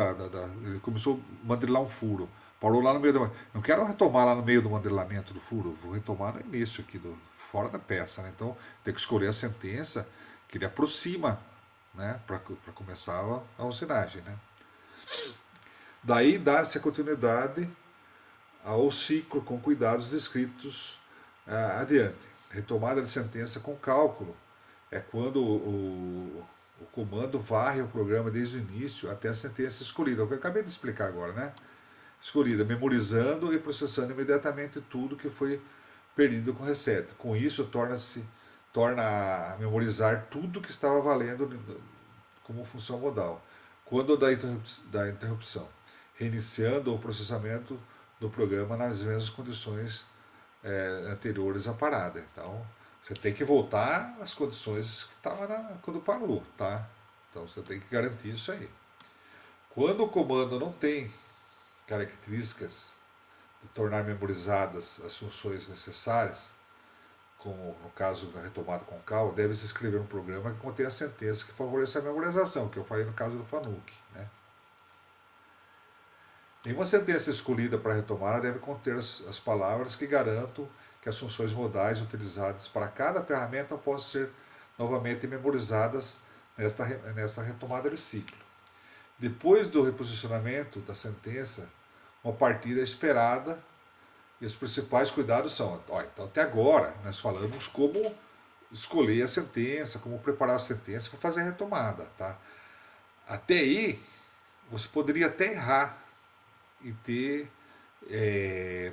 ele começou a mandrilar um furo, parou lá no meio do. Não quero retomar lá no meio do mandrilamento do furo, vou retomar no início aqui, fora da peça. Né? Então tem que escolher a sentença que ele aproxima, né, para começar a usinagem. Né? Daí dá-se a continuidade ao ciclo com cuidados descritos adiante. Retomada de sentença com cálculo é quando o comando varre o programa desde o início até a sentença escolhida. É o que eu acabei de explicar agora, né? Escolhida, memorizando e processando imediatamente tudo que foi perdido com reset. Com isso, torna a memorizar tudo que estava valendo como função modal. Quando da interrupção, reiniciando o processamento do programa nas mesmas condições anteriores à parada. Então, você tem que voltar às condições que estavam quando parou, tá? Então, você tem que garantir isso aí. Quando o comando não tem características de tornar memorizadas as funções necessárias, como no caso da retomada com cal, deve-se escrever um programa que contém a sentença que favoreça a memorização, que eu falei no caso do Fanuc. Né? Nenhuma sentença escolhida para retomada deve conter as palavras que garantam que as funções modais utilizadas para cada ferramenta possam ser novamente memorizadas nesta retomada de ciclo. Depois do reposicionamento da sentença, uma partida é esperada e os principais cuidados são, então até agora nós falamos como escolher a sentença, como preparar a sentença para fazer a retomada, tá? Até aí você poderia até errar e ter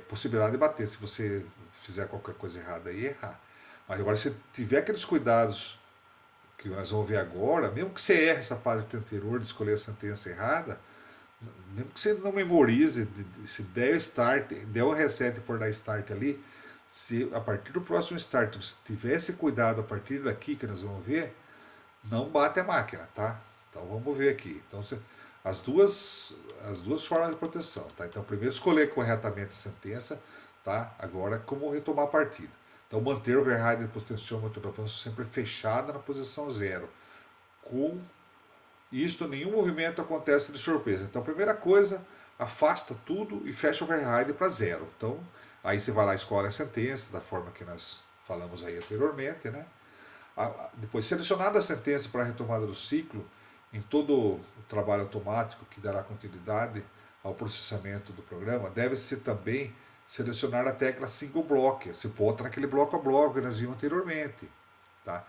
possibilidade de bater se você fizer qualquer coisa errada e errar. Mas agora se tiver aqueles cuidados que nós vamos ver agora, mesmo que você erre essa parte anterior de escolher a sentença errada, mesmo que você não memorize, se der start, der o reset e for dar start ali, se a partir do próximo start você tivesse cuidado a partir daqui que nós vamos ver, não bate a máquina, tá? Então vamos ver aqui. Então as duas formas de proteção, tá? Então primeiro escolher corretamente a sentença, tá? Agora como retomar a partida. Então manter o override do potenciômetro do avanço sempre fechado na posição 0. Com isto, nenhum movimento acontece de surpresa. Então, a primeira coisa, afasta tudo e fecha o override para 0. Então, aí você vai lá e escolhe a sentença, da forma que nós falamos aí anteriormente. Né? Depois, selecionada a sentença para a retomada do ciclo, em todo o trabalho automático que dará continuidade ao processamento do programa, deve-se também selecionar a tecla single block, se pode naquele bloco a bloco que nós vimos anteriormente. Tá?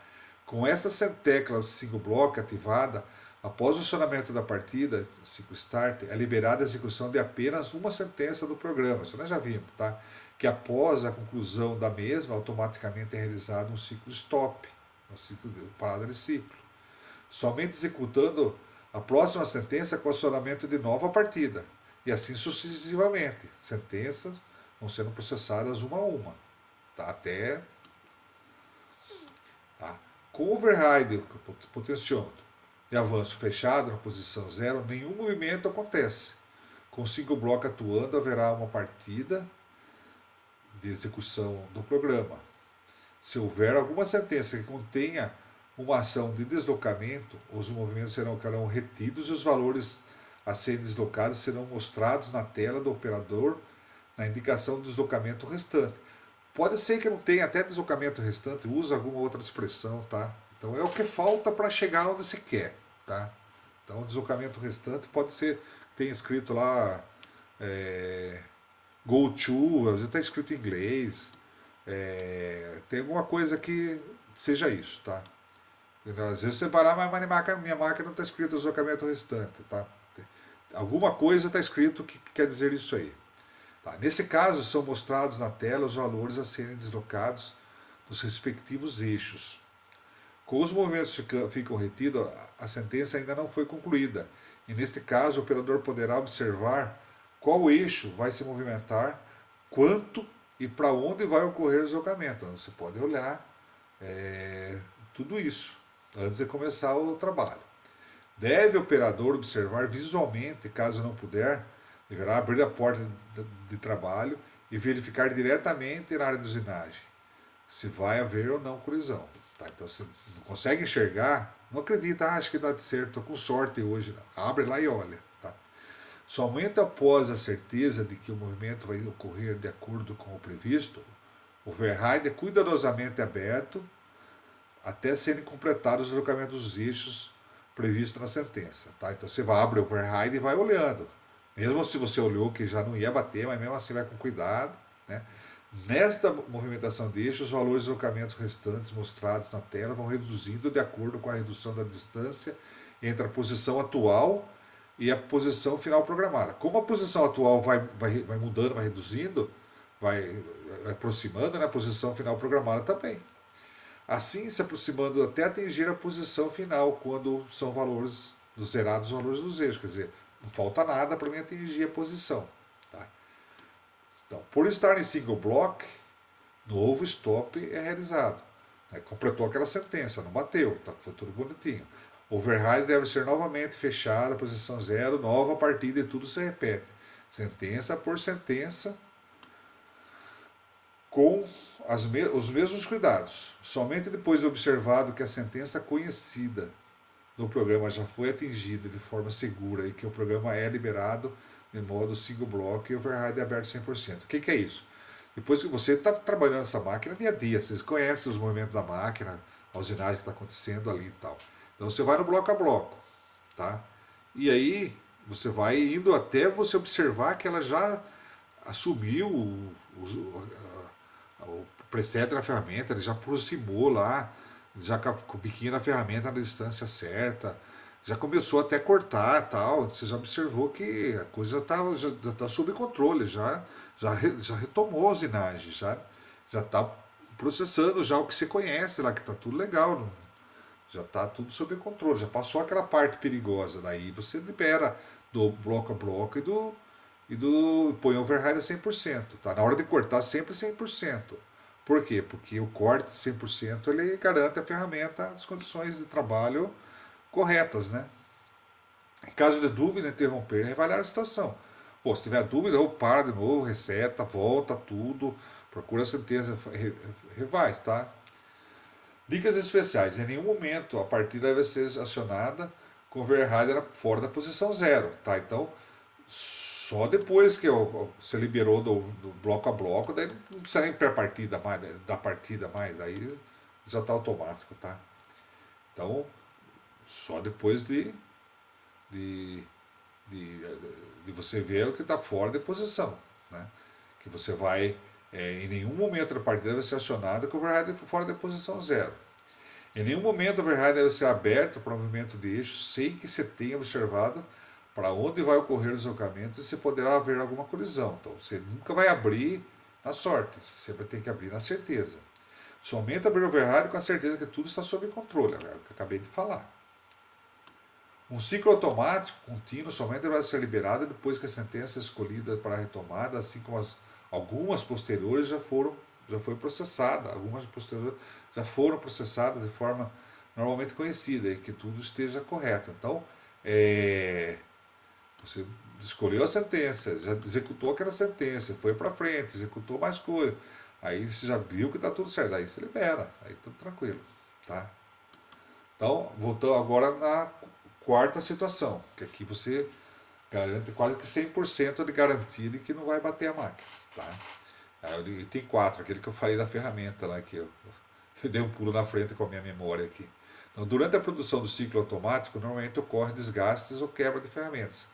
Com essa tecla single block ativada, após o acionamento da partida, ciclo start, é liberada a execução de apenas uma sentença do programa, isso nós já vimos, tá? Que após a conclusão da mesma, automaticamente é realizado um ciclo stop, um ciclo de parada de ciclo. Somente executando a próxima sentença com acionamento de nova partida, e assim sucessivamente. Sentenças vão sendo processadas uma a uma, tá? Até... Tá? Com o override, potenciômetro, de avanço fechado na posição 0, nenhum movimento acontece. Com o single block atuando, haverá uma partida de execução do programa. Se houver alguma sentença que contenha uma ação de deslocamento, os movimentos serão retidos e os valores a serem deslocados serão mostrados na tela do operador na indicação do deslocamento restante. Pode ser que não tenha até deslocamento restante, usa alguma outra expressão, tá? Então é o que falta para chegar onde se quer, tá? Então o deslocamento restante pode ser que tenha escrito lá go to, às vezes está escrito em inglês, tem alguma coisa que seja isso, tá? Às vezes você vai lá, mas minha máquina não está escrito deslocamento restante, tá? Alguma coisa está escrito que quer dizer isso aí. Tá? Nesse caso, são mostrados na tela os valores a serem deslocados nos respectivos eixos. Com os movimentos ficam retidos, a sentença ainda não foi concluída. E neste caso, o operador poderá observar qual eixo vai se movimentar, quanto e para onde vai ocorrer o deslocamento. Então, você pode olhar tudo isso antes de começar o trabalho. Deve o operador observar visualmente, caso não puder, deverá abrir a porta de trabalho e verificar diretamente na área de usinagem se vai haver ou não colisão. Tá? Então você não consegue enxergar, não acredita, acho que dá certo, estou com sorte hoje. Não. Abre lá e olha. Tá? Somente após a certeza de que o movimento vai ocorrer de acordo com o previsto, o override é cuidadosamente aberto até serem completados os deslocamentos dos eixos previstos na sentença. Tá? Então você vai abrir o override e vai olhando. Mesmo se você olhou que já não ia bater, mas mesmo assim vai com cuidado. Né? Nesta movimentação de eixo, os valores de deslocamento restantes mostrados na tela vão reduzindo de acordo com a redução da distância entre a posição atual e a posição final programada. Como a posição atual vai mudando, vai reduzindo, vai aproximando, né, a posição final programada também. Assim, se aproximando até atingir a posição final, quando são valores dos zerados os valores dos eixos. Quer dizer, não falta nada para mim atingir a posição. Tá? Então, por estar em single block, novo stop é realizado. Completou aquela sentença, não bateu, tá, foi tudo bonitinho. Override deve ser novamente fechada, posição zero, nova partida e tudo se repete. Sentença por sentença, com os mesmos cuidados. Somente depois de observado que a sentença conhecida no programa já foi atingida de forma segura e que o programa é liberado de modo single block e override é aberto 100%. O que é isso? Depois que você está trabalhando nessa máquina dia a dia, vocês conhecem os movimentos da máquina, a usinagem que está acontecendo ali e tal. Então você vai no bloco a bloco, tá? E aí você vai indo até você observar que ela já assumiu o preset na ferramenta, ele já aproximou lá, já com o biquinho na ferramenta na distância certa, já começou até a cortar tal, você já observou que a coisa já tá sob controle, já retomou a usinagem, já está processando já o que você conhece lá, que está tudo legal, já está tudo sob controle, já passou aquela parte perigosa, daí você libera do bloco a bloco e põe override a 100%. Tá? Na hora de cortar, sempre 100%. Por quê? Porque o corte 100% ele garante a ferramenta as condições de trabalho corretas. Né? Em caso de dúvida, interromper e reavaliar a situação. Pô, se tiver dúvida, ou para de novo, reseta, volta tudo, procura a sentença, revaz, tá? Dicas especiais. Em nenhum momento a partida deve ser acionada com o override fora da posição zero. Tá? Então, só depois que você liberou do bloco a bloco, daí não precisa nem pré-partida mais, da partida mais, daí já está automático, tá? Então, só depois de, de, de você ver o que está fora de posição, né? Que você vai, em nenhum momento da partida deve ser acionado com o override fora de posição zero. Em nenhum momento o override deve ser aberto para o movimento de eixo sem que você tenha observado para onde vai ocorrer o deslocamento e se poderá haver alguma colisão. Então você nunca vai abrir na sorte, você sempre tem que abrir na certeza. Somente abrir o override com a certeza que tudo está sob controle, é o que eu acabei de falar. Um ciclo automático contínuo somente deverá ser liberado depois que a sentença escolhida para a retomada, assim como algumas posteriores já foi processada, algumas posteriores já foram processadas de forma normalmente conhecida e que tudo esteja correto. Então, você escolheu a sentença, já executou aquela sentença, foi para frente, executou mais coisa. Aí você já viu que está tudo certo, aí você libera, aí tudo tranquilo, tá? Então, voltando agora na quarta situação, que aqui você garante quase que 100% de garantia de que não vai bater a máquina, tá? Aí tem 4, aquele que eu falei da ferramenta lá, que eu dei um pulo na frente com a minha memória aqui. Então, durante a produção do ciclo automático, normalmente ocorre desgastes ou quebra de ferramentas,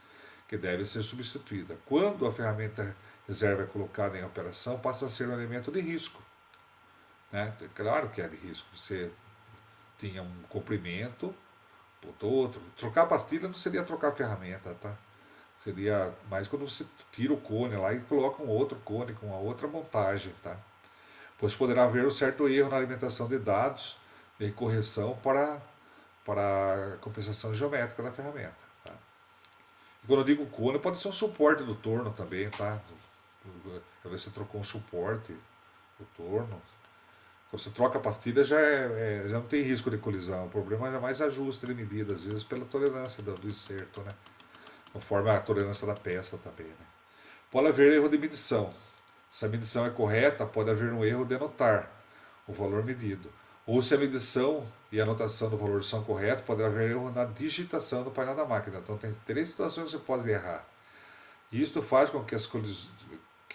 que deve ser substituída. Quando a ferramenta reserva é colocada em operação, passa a ser um elemento de risco. Né? Claro que é de risco. Você tinha um comprimento, botou outro. Trocar a pastilha não seria trocar a ferramenta, tá? Seria mais quando você tira o cone lá e coloca um outro cone com uma outra montagem, tá? Pois poderá haver um certo erro na alimentação de dados de correção para a compensação geométrica da ferramenta. Tá? E quando eu digo cone, pode ser um suporte do torno também, tá? Talvez você trocou um suporte do torno. Quando você troca a pastilha já não tem risco de colisão. O problema é mais ajuste de medida, às vezes pela tolerância do inserto, né? Conforme a tolerância da peça também. Né? Pode haver erro de medição. Se a medição é correta, pode haver um erro de anotar o valor medido. Ou se a medição e a anotação do valor são corretos, pode haver erro na digitação do painel da máquina. Então tem 3 situações que você pode errar. E isto faz com que as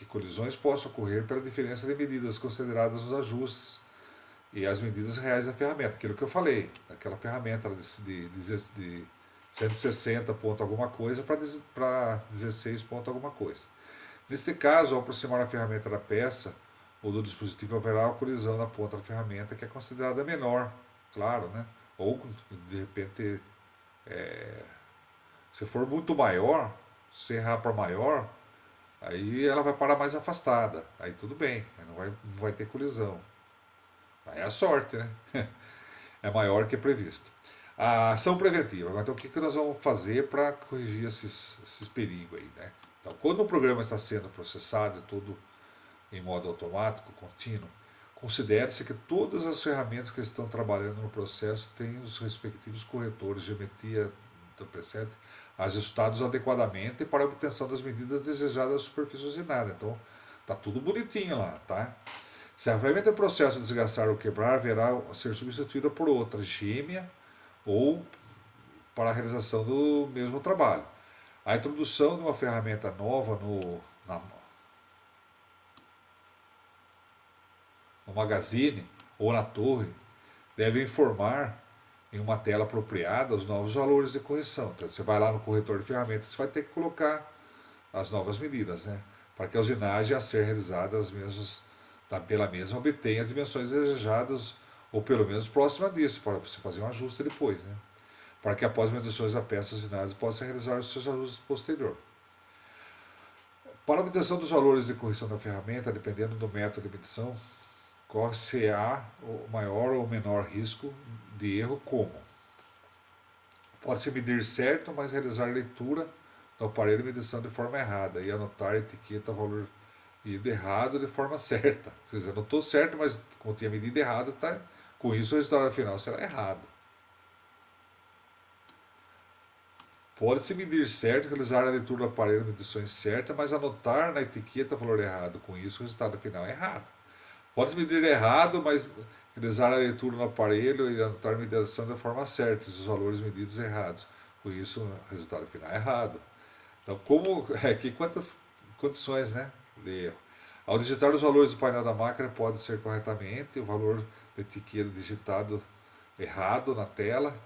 colisões possam ocorrer pela diferença de medidas consideradas nos ajustes e as medidas reais da ferramenta. Aquilo que eu falei, aquela ferramenta de 160 ponto alguma coisa para 16 ponto alguma coisa. Neste caso, ao aproximar a ferramenta da peça, ou do dispositivo haverá uma colisão na ponta da ferramenta que é considerada menor, claro, né? Ou de repente, se for muito maior, se errar para maior, aí ela vai parar mais afastada. Aí tudo bem, aí não vai ter colisão. Aí é a sorte, né? É maior que previsto. A ação preventiva. Então, o que nós vamos fazer para corrigir esses perigos aí, né? Então, quando o programa está sendo processado, tudo em modo automático, contínuo, considere-se que todas as ferramentas que estão trabalhando no processo têm os respectivos corretores de geometria do preset ajustados adequadamente para a obtenção das medidas desejadas da superfície usinada. Então, tá tudo bonitinho lá, tá? Se a ferramenta em processo de desgastar ou quebrar, haverá a ser substituída por outra gêmea ou para a realização do mesmo trabalho. A introdução de uma ferramenta nova no magazine ou na torre deve informar em uma tela apropriada os novos valores de correção. Então, você vai lá no corretor de ferramentas, você vai ter que colocar as novas medidas, né? Para que a usinagem a ser realizada pela mesma obtenha as dimensões desejadas ou pelo menos próxima disso, para você fazer um ajuste depois, né? Para que após medições da peça usinada possa realizar os seus ajustes posterior. Para a obtenção dos valores de correção da ferramenta, dependendo do método de medição, corre-se-á o maior ou menor risco de erro como pode-se medir certo, mas realizar leitura do aparelho de medição de forma errada e anotar a etiqueta valor errado de forma certa. Quer dizer, anotou certo, mas como tinha medido errado, tá? Com isso o resultado final será errado. Pode-se medir certo, realizar a leitura do aparelho de medições certa, mas anotar na etiqueta valor errado. Com isso o resultado final é errado. Pode medir errado, mas realizar a leitura no aparelho e anotar a medição da forma certa, os valores medidos errados. Com isso, o resultado final é errado. Então, quantas condições, né, de erro? Ao digitar os valores do painel da máquina, pode ser corretamente o valor da etiqueta digitado errado na tela,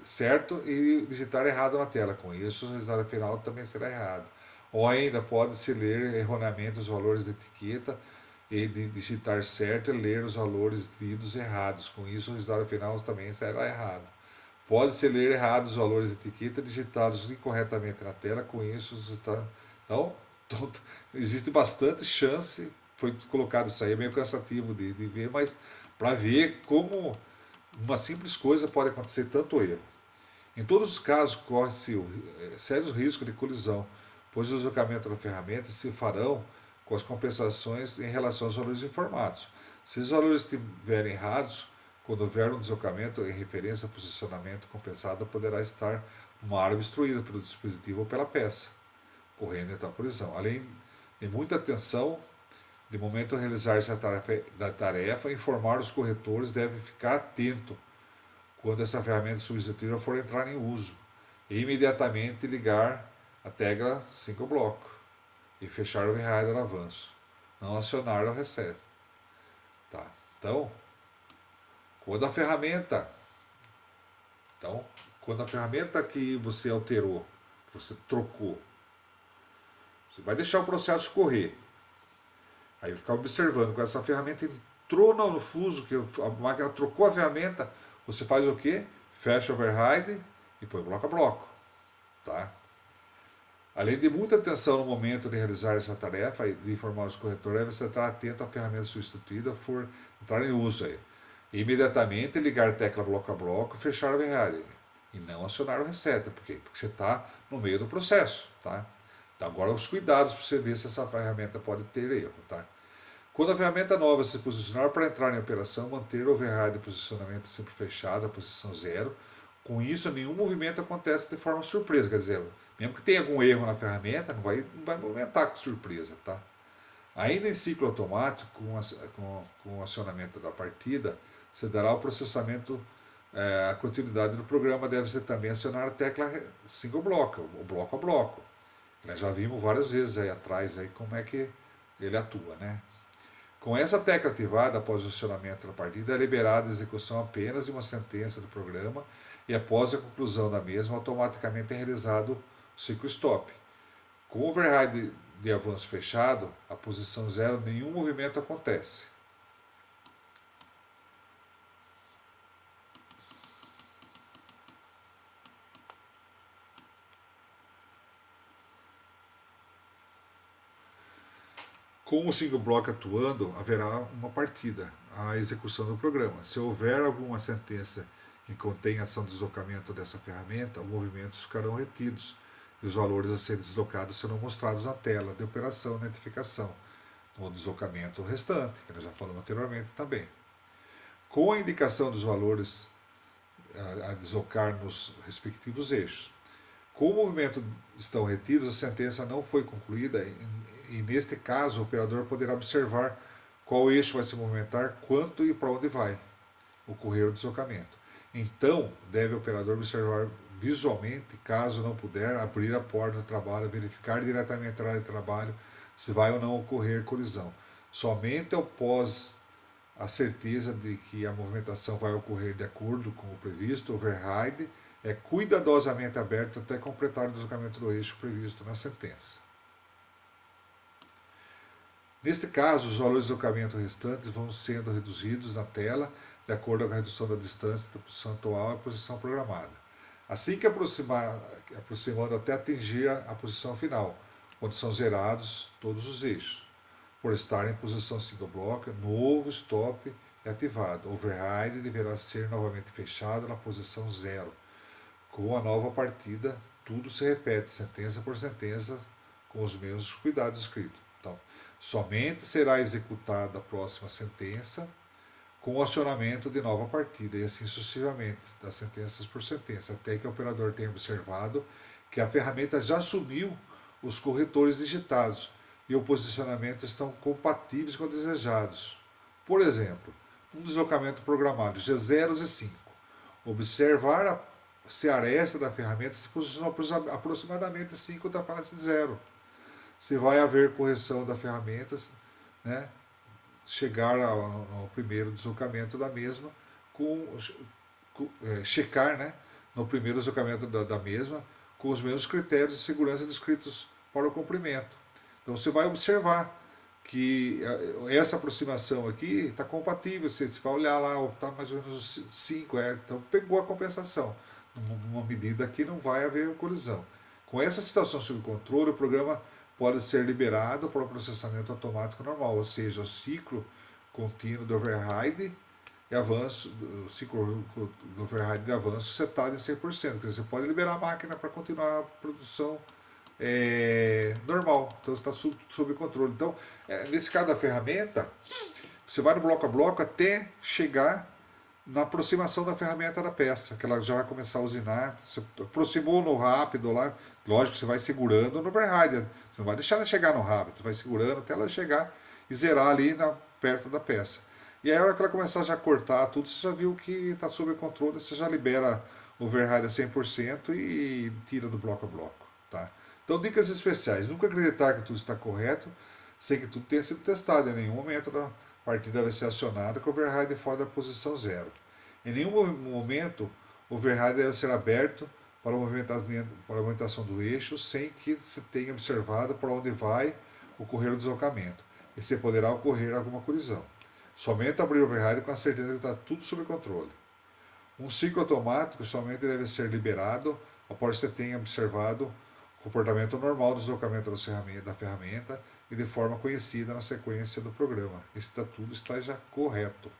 certo, e digitar errado na tela. Com isso, o resultado final também será errado. Ou ainda pode-se ler erroneamente os valores da etiqueta e de digitar certo e ler os valores lidos errados. Com isso, o resultado final também será errado. Pode-se ler errado os valores de etiqueta digitados incorretamente na tela. Com isso, o resultado. Então, existe bastante chance. Foi colocado isso aí, é meio cansativo de ver, mas para ver como uma simples coisa pode acontecer tanto erro. Em todos os casos, corre-se sérios riscos de colisão, pois os deslocamentos da ferramenta se farão com as compensações em relação aos valores informados. Se os valores estiverem errados, quando houver um deslocamento em referência ao posicionamento compensado, poderá estar uma área obstruída pelo dispositivo ou pela peça, correndo então a colisão. Além de muita atenção, de momento a realizar-se da tarefa, informar os corretores deve ficar atento quando essa ferramenta substitutiva for entrar em uso e imediatamente ligar a tecla 5 bloco e fechar o overrider avanço, não acionar o reset. Tá? Então, quando a ferramenta que você alterou, que você trocou, você vai deixar o processo correr. Aí ficar observando, com essa ferramenta entrou no fuso, que a máquina trocou a ferramenta, você faz o quê? Fecha o override e põe bloco a bloco. Tá? Além de muita atenção no momento de realizar essa tarefa e de informar os corretores, deve estar atento à ferramenta substituída for entrar em uso aí. E imediatamente ligar a tecla bloco a bloco e fechar o override. E não acionar o reset. Por quê? Porque você está no meio do processo. Tá? Então agora os cuidados para você ver se essa ferramenta pode ter erro. Tá? Quando a ferramenta nova se posicionar para entrar em operação, manter o override de posicionamento sempre fechado, a posição 0. Com isso, nenhum movimento acontece de forma surpresa. Quer dizer, mesmo que tenha algum erro na ferramenta, não vai movimentar com surpresa. Tá? Ainda em ciclo automático, com o acionamento da partida, se dará o processamento, a continuidade do programa deve-se também acionar a tecla single block, o bloco a bloco. Nós já vimos várias vezes aí atrás aí como é que ele atua, né? Com essa tecla ativada após o acionamento da partida, é liberada a execução apenas de uma sentença do programa e após a conclusão da mesma, automaticamente é realizado o ciclo stop. Com o override de avanço fechado, a posição 0, nenhum movimento acontece. Com o single block atuando, haverá uma partida, a execução do programa. Se houver alguma sentença que contém ação de deslocamento dessa ferramenta, os movimentos ficarão retidos e os valores a serem deslocados serão mostrados na tela de operação de identificação, no deslocamento restante, que nós já falamos anteriormente também. Com a indicação dos valores a deslocar nos respectivos eixos. Com o movimento estão retidos, a sentença não foi concluída e neste caso o operador poderá observar qual eixo vai se movimentar, quanto e para onde vai ocorrer o deslocamento. Então, deve o operador observar visualmente, caso não puder, abrir a porta do trabalho, verificar diretamente a área de trabalho se vai ou não ocorrer colisão. Somente após a certeza de que a movimentação vai ocorrer de acordo com o previsto, o override é cuidadosamente aberto até completar o deslocamento do eixo previsto na sentença. Neste caso, os valores de deslocamento restantes vão sendo reduzidos na tela de acordo com a redução da distância da posição atual à posição programada. Assim que aproximando até atingir a posição final, onde são zerados todos os eixos. Por estar em posição single block, novo stop é ativado. O override deverá ser novamente fechado na posição 0. Com a nova partida, tudo se repete, sentença por sentença, com os mesmos cuidados escritos. Então, somente será executada a próxima sentença com o acionamento de nova partida, e assim sucessivamente, das sentenças por sentença, até que o operador tenha observado que a ferramenta já assumiu os corretores digitados e o posicionamento estão compatíveis com os desejados. Por exemplo, um deslocamento programado G0 e 5. Observar se a aresta da ferramenta se posicionou aproximadamente 5 da face 0. Se vai haver correção da ferramenta, né, chegar ao primeiro deslocamento da mesma, checar, né, no primeiro deslocamento da mesma com os mesmos critérios de segurança descritos para o comprimento. Então você vai observar que essa aproximação aqui está compatível, você vai olhar lá, está mais ou menos 5, então pegou a compensação. Numa medida que não vai haver colisão. Com essa situação sob controle, o programa pode ser liberado para o processamento automático normal, ou seja, o ciclo contínuo do override e avanço, o ciclo do override de avanço setado em 100%. Quer dizer, você pode liberar a máquina para continuar a produção normal, então está sob controle. Então, nesse caso da ferramenta, você vai no bloco a bloco até chegar na aproximação da ferramenta da peça, que ela já vai começar a usinar. Você aproximou no rápido lá, lógico que você vai segurando no override, você não vai deixar ela chegar no rápido, você vai segurando até ela chegar e zerar ali perto da peça. E aí, a hora que ela começar já a cortar tudo, você já viu que está sob controle, você já libera o override a 100% e tira do bloco a bloco. Tá? Então, dicas especiais: nunca acreditar que tudo está correto, sem que tudo tenha sido testado. Em nenhum momento a partida vai ser acionada com o override fora da posição 0. Em nenhum momento o override deve ser aberto para a movimentação do eixo sem que se tenha observado para onde vai ocorrer o deslocamento e se poderá ocorrer alguma colisão. Somente abrir o override com a certeza que está tudo sob controle. Um ciclo automático somente deve ser liberado após você tenha observado o comportamento normal do deslocamento da ferramenta e de forma conhecida na sequência do programa. Tudo está já correto.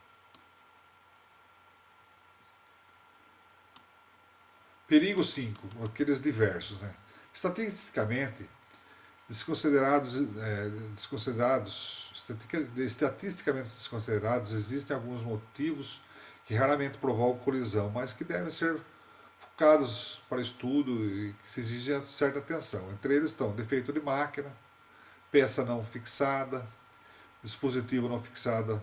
Perigo 5, aqueles diversos. Né? Estatisticamente desconsiderados, existem alguns motivos que raramente provocam colisão, mas que devem ser focados para estudo e que se exigem certa atenção. Entre eles estão defeito de máquina, peça não fixada, dispositivo não fixado,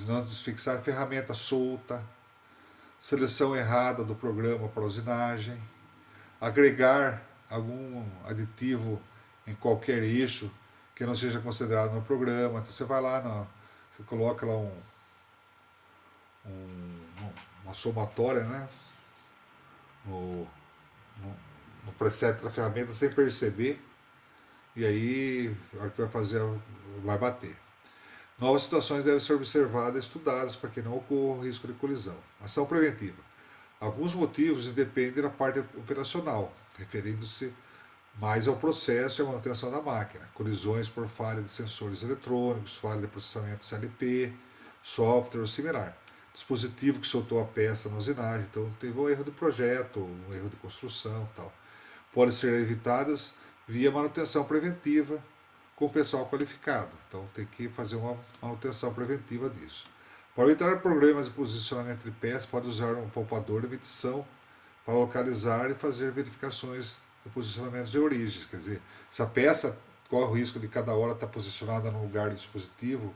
não desfixado, ferramenta solta, seleção errada do programa para usinagem, agregar algum aditivo em qualquer eixo que não seja considerado no programa. Então você vai lá, você coloca lá uma somatória, né, no preset da ferramenta sem perceber, e aí, a hora que vai fazer, vai bater. Novas situações devem ser observadas e estudadas para que não ocorra o risco de colisão. Ação preventiva. Alguns motivos independem da parte operacional, referindo-se mais ao processo e à manutenção da máquina. Colisões por falha de sensores eletrônicos, falha de processamento CLP, software ou similar. Dispositivo que soltou a peça na usinagem, então teve um erro de projeto, um erro de construção e tal. Podem ser evitadas via manutenção preventiva com o pessoal qualificado. Então tem que fazer uma manutenção preventiva disso. Para evitar problemas de posicionamento de peças, pode usar um poupador de medição para localizar e fazer verificações de posicionamentos de origem. Quer dizer, se a peça corre o risco de cada hora estar posicionada no lugar do dispositivo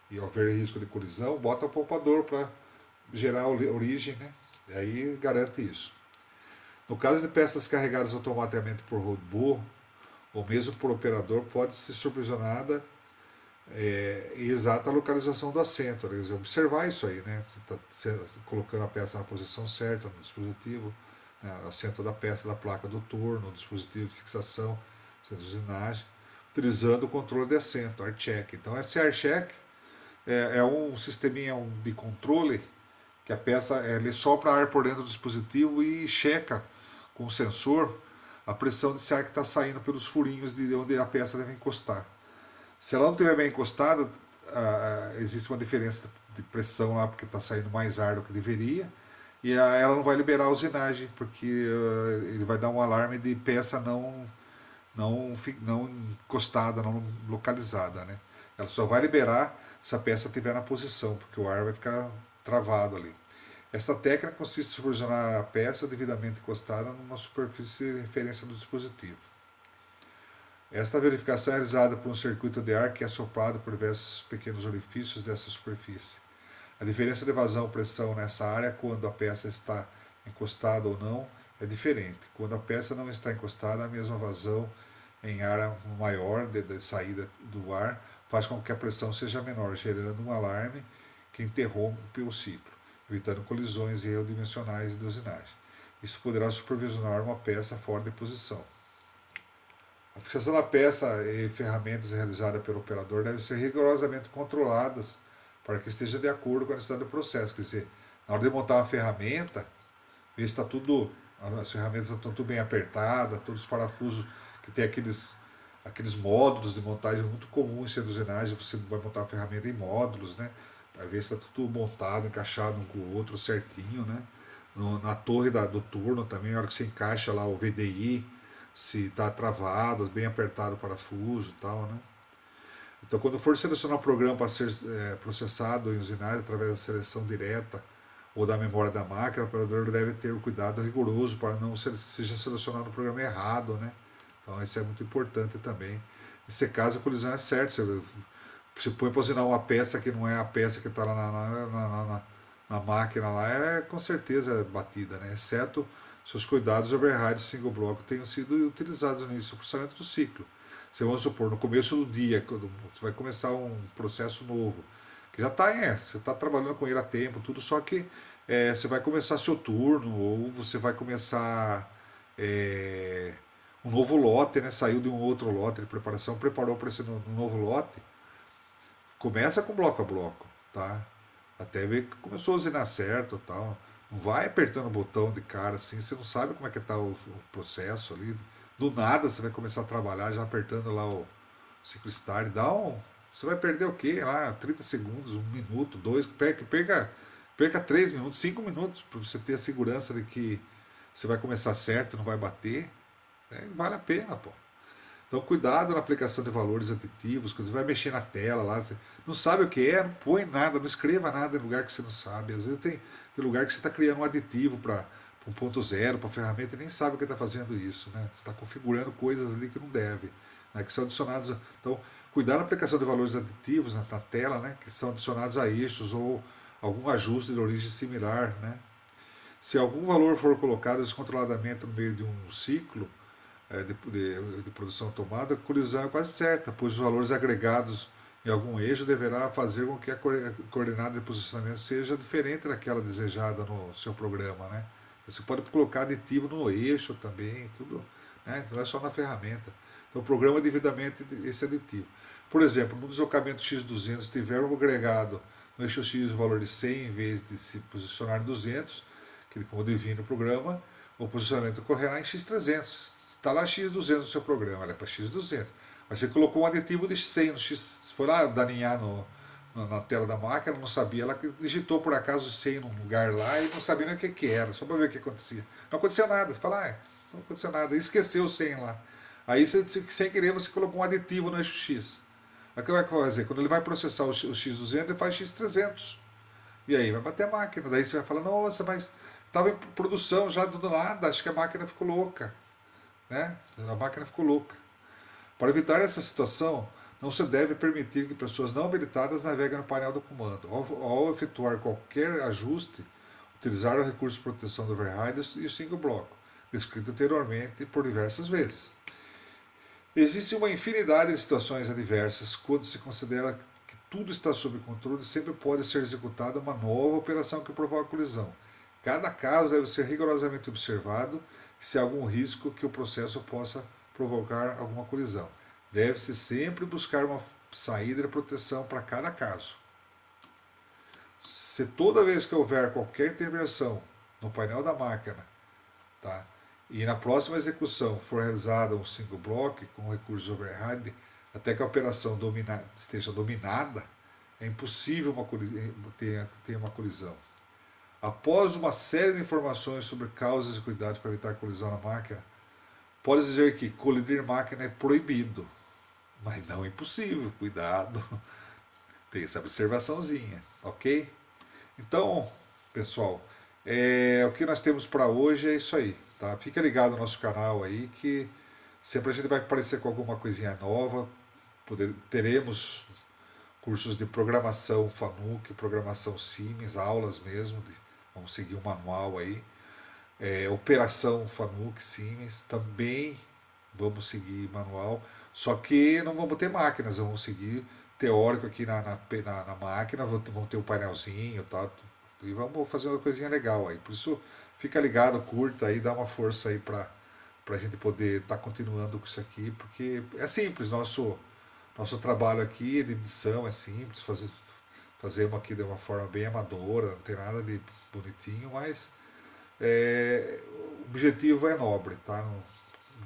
e haver risco de colisão, bota o poupador para gerar a origem, né? E aí garante isso. No caso de peças carregadas automaticamente por robô ou mesmo por operador, pode ser supervisionada e exata a localização do assento. Quer dizer, observar isso aí, né? Você está colocando a peça na posição certa no dispositivo, né? Assento da peça da placa do torno, o dispositivo de fixação, de usinagem, utilizando o controle de assento, AirCheck. Então, esse AirCheck é um sisteminha de controle que a peça ele sopra ar por dentro do dispositivo e checa com o sensor a pressão desse ar que está saindo pelos furinhos de onde a peça deve encostar. Se ela não estiver bem encostada, existe uma diferença de pressão lá, porque está saindo mais ar do que deveria, e ela não vai liberar a usinagem, porque ele vai dar um alarme de peça não encostada, não localizada. Né? Ela só vai liberar se a peça estiver na posição, porque o ar vai ficar travado ali. Esta técnica consiste em supervisionar a peça devidamente encostada numa superfície de referência do dispositivo. Esta verificação é realizada por um circuito de ar que é soprado por diversos pequenos orifícios dessa superfície. A diferença de vazão e pressão nessa área, quando a peça está encostada ou não, é diferente. Quando a peça não está encostada, a mesma vazão em área maior de saída do ar faz com que a pressão seja menor, gerando um alarme que interrompe o ciclo, evitando colisões e erros dimensionais de usinagem. Isso poderá supervisionar uma peça fora de posição. A fixação da peça e ferramentas realizada pelo operador devem ser rigorosamente controladas para que esteja de acordo com a necessidade do processo. Quer dizer, na hora de montar uma ferramenta, ver se está tudo, as ferramentas estão tudo bem apertadas, todos os parafusos que tem aqueles módulos de montagem muito comuns em usinagem, você vai montar a ferramenta em módulos, né? Para ver se está tudo montado, encaixado um com o outro certinho, né? Na torre do turno também, na hora que você encaixa lá o VDI, se está travado, bem apertado o parafuso e tal, né? Então, quando for selecionar um programa para ser processado em usinagem através da seleção direta ou da memória da máquina, o operador deve ter um cuidado rigoroso para não seja selecionado o programa errado, né? Então, isso é muito importante também. Nesse caso, a colisão é certa. Você põe para usinar uma peça que não é a peça que está lá na máquina lá, com certeza batida, né? Exceto se os cuidados overrides single block tenham sido utilizados no início do processamento do ciclo. Você vamos supor, no começo do dia, quando você vai começar um processo novo, que já está, você está trabalhando com ele há tempo, tudo, só que você vai começar seu turno, ou você vai começar um novo lote, né? Saiu de um outro lote de preparação, preparou para esse novo lote, começa com bloco a bloco, tá? Até ver que começou a usinar certo e tal. Não vai apertando o botão de cara assim, você não sabe como é que está o processo ali. Do nada você vai começar a trabalhar já apertando lá o ciclo start, você vai perder o quê? Lá 30 segundos, 1 minuto, 2, perca 3 minutos, 5 minutos para você ter a segurança de que você vai começar certo e não vai bater. Vale a pena, pô. Então, cuidado na aplicação de valores aditivos, quando você vai mexer na tela lá, você não sabe o que é, não põe nada, não escreva nada em lugar que você não sabe. Às vezes tem lugar que você está criando um aditivo para um ponto zero, para a ferramenta, e nem sabe o que está fazendo isso. Né? Você está configurando coisas ali que não deve, né? Que são adicionados. Então, cuidado na aplicação de valores aditivos na tela, né? Que são adicionados a eixos ou algum ajuste de origem similar. Né? Se algum valor for colocado descontroladamente no meio de um ciclo, de produção tomada, a colisão é quase certa, pois os valores agregados em algum eixo deverá fazer com que a coordenada de posicionamento seja diferente daquela desejada no seu programa. Né? Você pode colocar aditivo no eixo também, tudo, né? Não é só na ferramenta. Então programa devidamente esse aditivo. Por exemplo, no deslocamento X200 tiver um agregado no eixo X o valor de 100 em vez de se posicionar em 200, que como define o programa, o posicionamento ocorrerá em X300. Está lá X200 no seu programa, ela é para X200. Mas você colocou um aditivo de 100 no X, se for lá daninhar na tela da máquina, não sabia, ela digitou por acaso 100 num lugar lá e não sabia nem o que era, só para ver o que acontecia. Não aconteceu nada, você fala, não aconteceu nada, esqueceu o 100 lá. Aí, sem querer, você colocou um aditivo no eixo X. Aí o que vai fazer? Quando ele vai processar o X200, ele faz X300. E aí vai bater a máquina. Daí você vai falar, nossa, mas estava em produção já do nada, acho que a máquina ficou louca. Né? A máquina ficou louca. Para evitar essa situação, não se deve permitir que pessoas não habilitadas naveguem no painel do comando. Ao efetuar qualquer ajuste, utilizar o recurso de proteção do override e o single bloco, descrito anteriormente por diversas vezes. Existe uma infinidade de situações adversas quando se considera que tudo está sob controle e sempre pode ser executada uma nova operação que provoca colisão. Cada caso deve ser rigorosamente observado se há algum risco que o processo possa provocar alguma colisão. Deve-se sempre buscar uma saída de proteção para cada caso. Se toda vez que houver qualquer intervenção no painel da máquina, tá, e na próxima execução for realizada um single block com o recurso de override, até que a operação esteja dominada, é impossível ter uma colisão. Após uma série de informações sobre causas e cuidados para evitar colisão na máquina, pode dizer que colidir máquina é proibido, mas não é impossível. Cuidado, tem essa observaçãozinha, ok? Então, pessoal, o que nós temos para hoje é isso aí, tá? Fica ligado no nosso canal aí que sempre a gente vai aparecer com alguma coisinha nova. Teremos cursos de programação Fanuc, programação Siemens, aulas mesmo, vamos seguir o manual aí. Operação Fanuc Siemens, também vamos seguir manual, só que não vamos ter máquinas, vamos seguir teórico aqui na máquina, vamos ter um painelzinho, tá? E vamos fazer uma coisinha legal aí. Por isso, fica ligado, curta aí, dá uma força aí pra a gente poder estar continuando com isso aqui, porque é simples, nosso trabalho aqui de edição é simples, fazemos aqui de uma forma bem amadora, não tem nada de bonitinho, mas o objetivo é nobre, tá?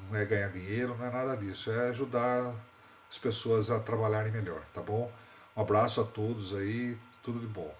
Não é ganhar dinheiro, não é nada disso, é ajudar as pessoas a trabalharem melhor, tá bom? Um abraço a todos aí, tudo de bom.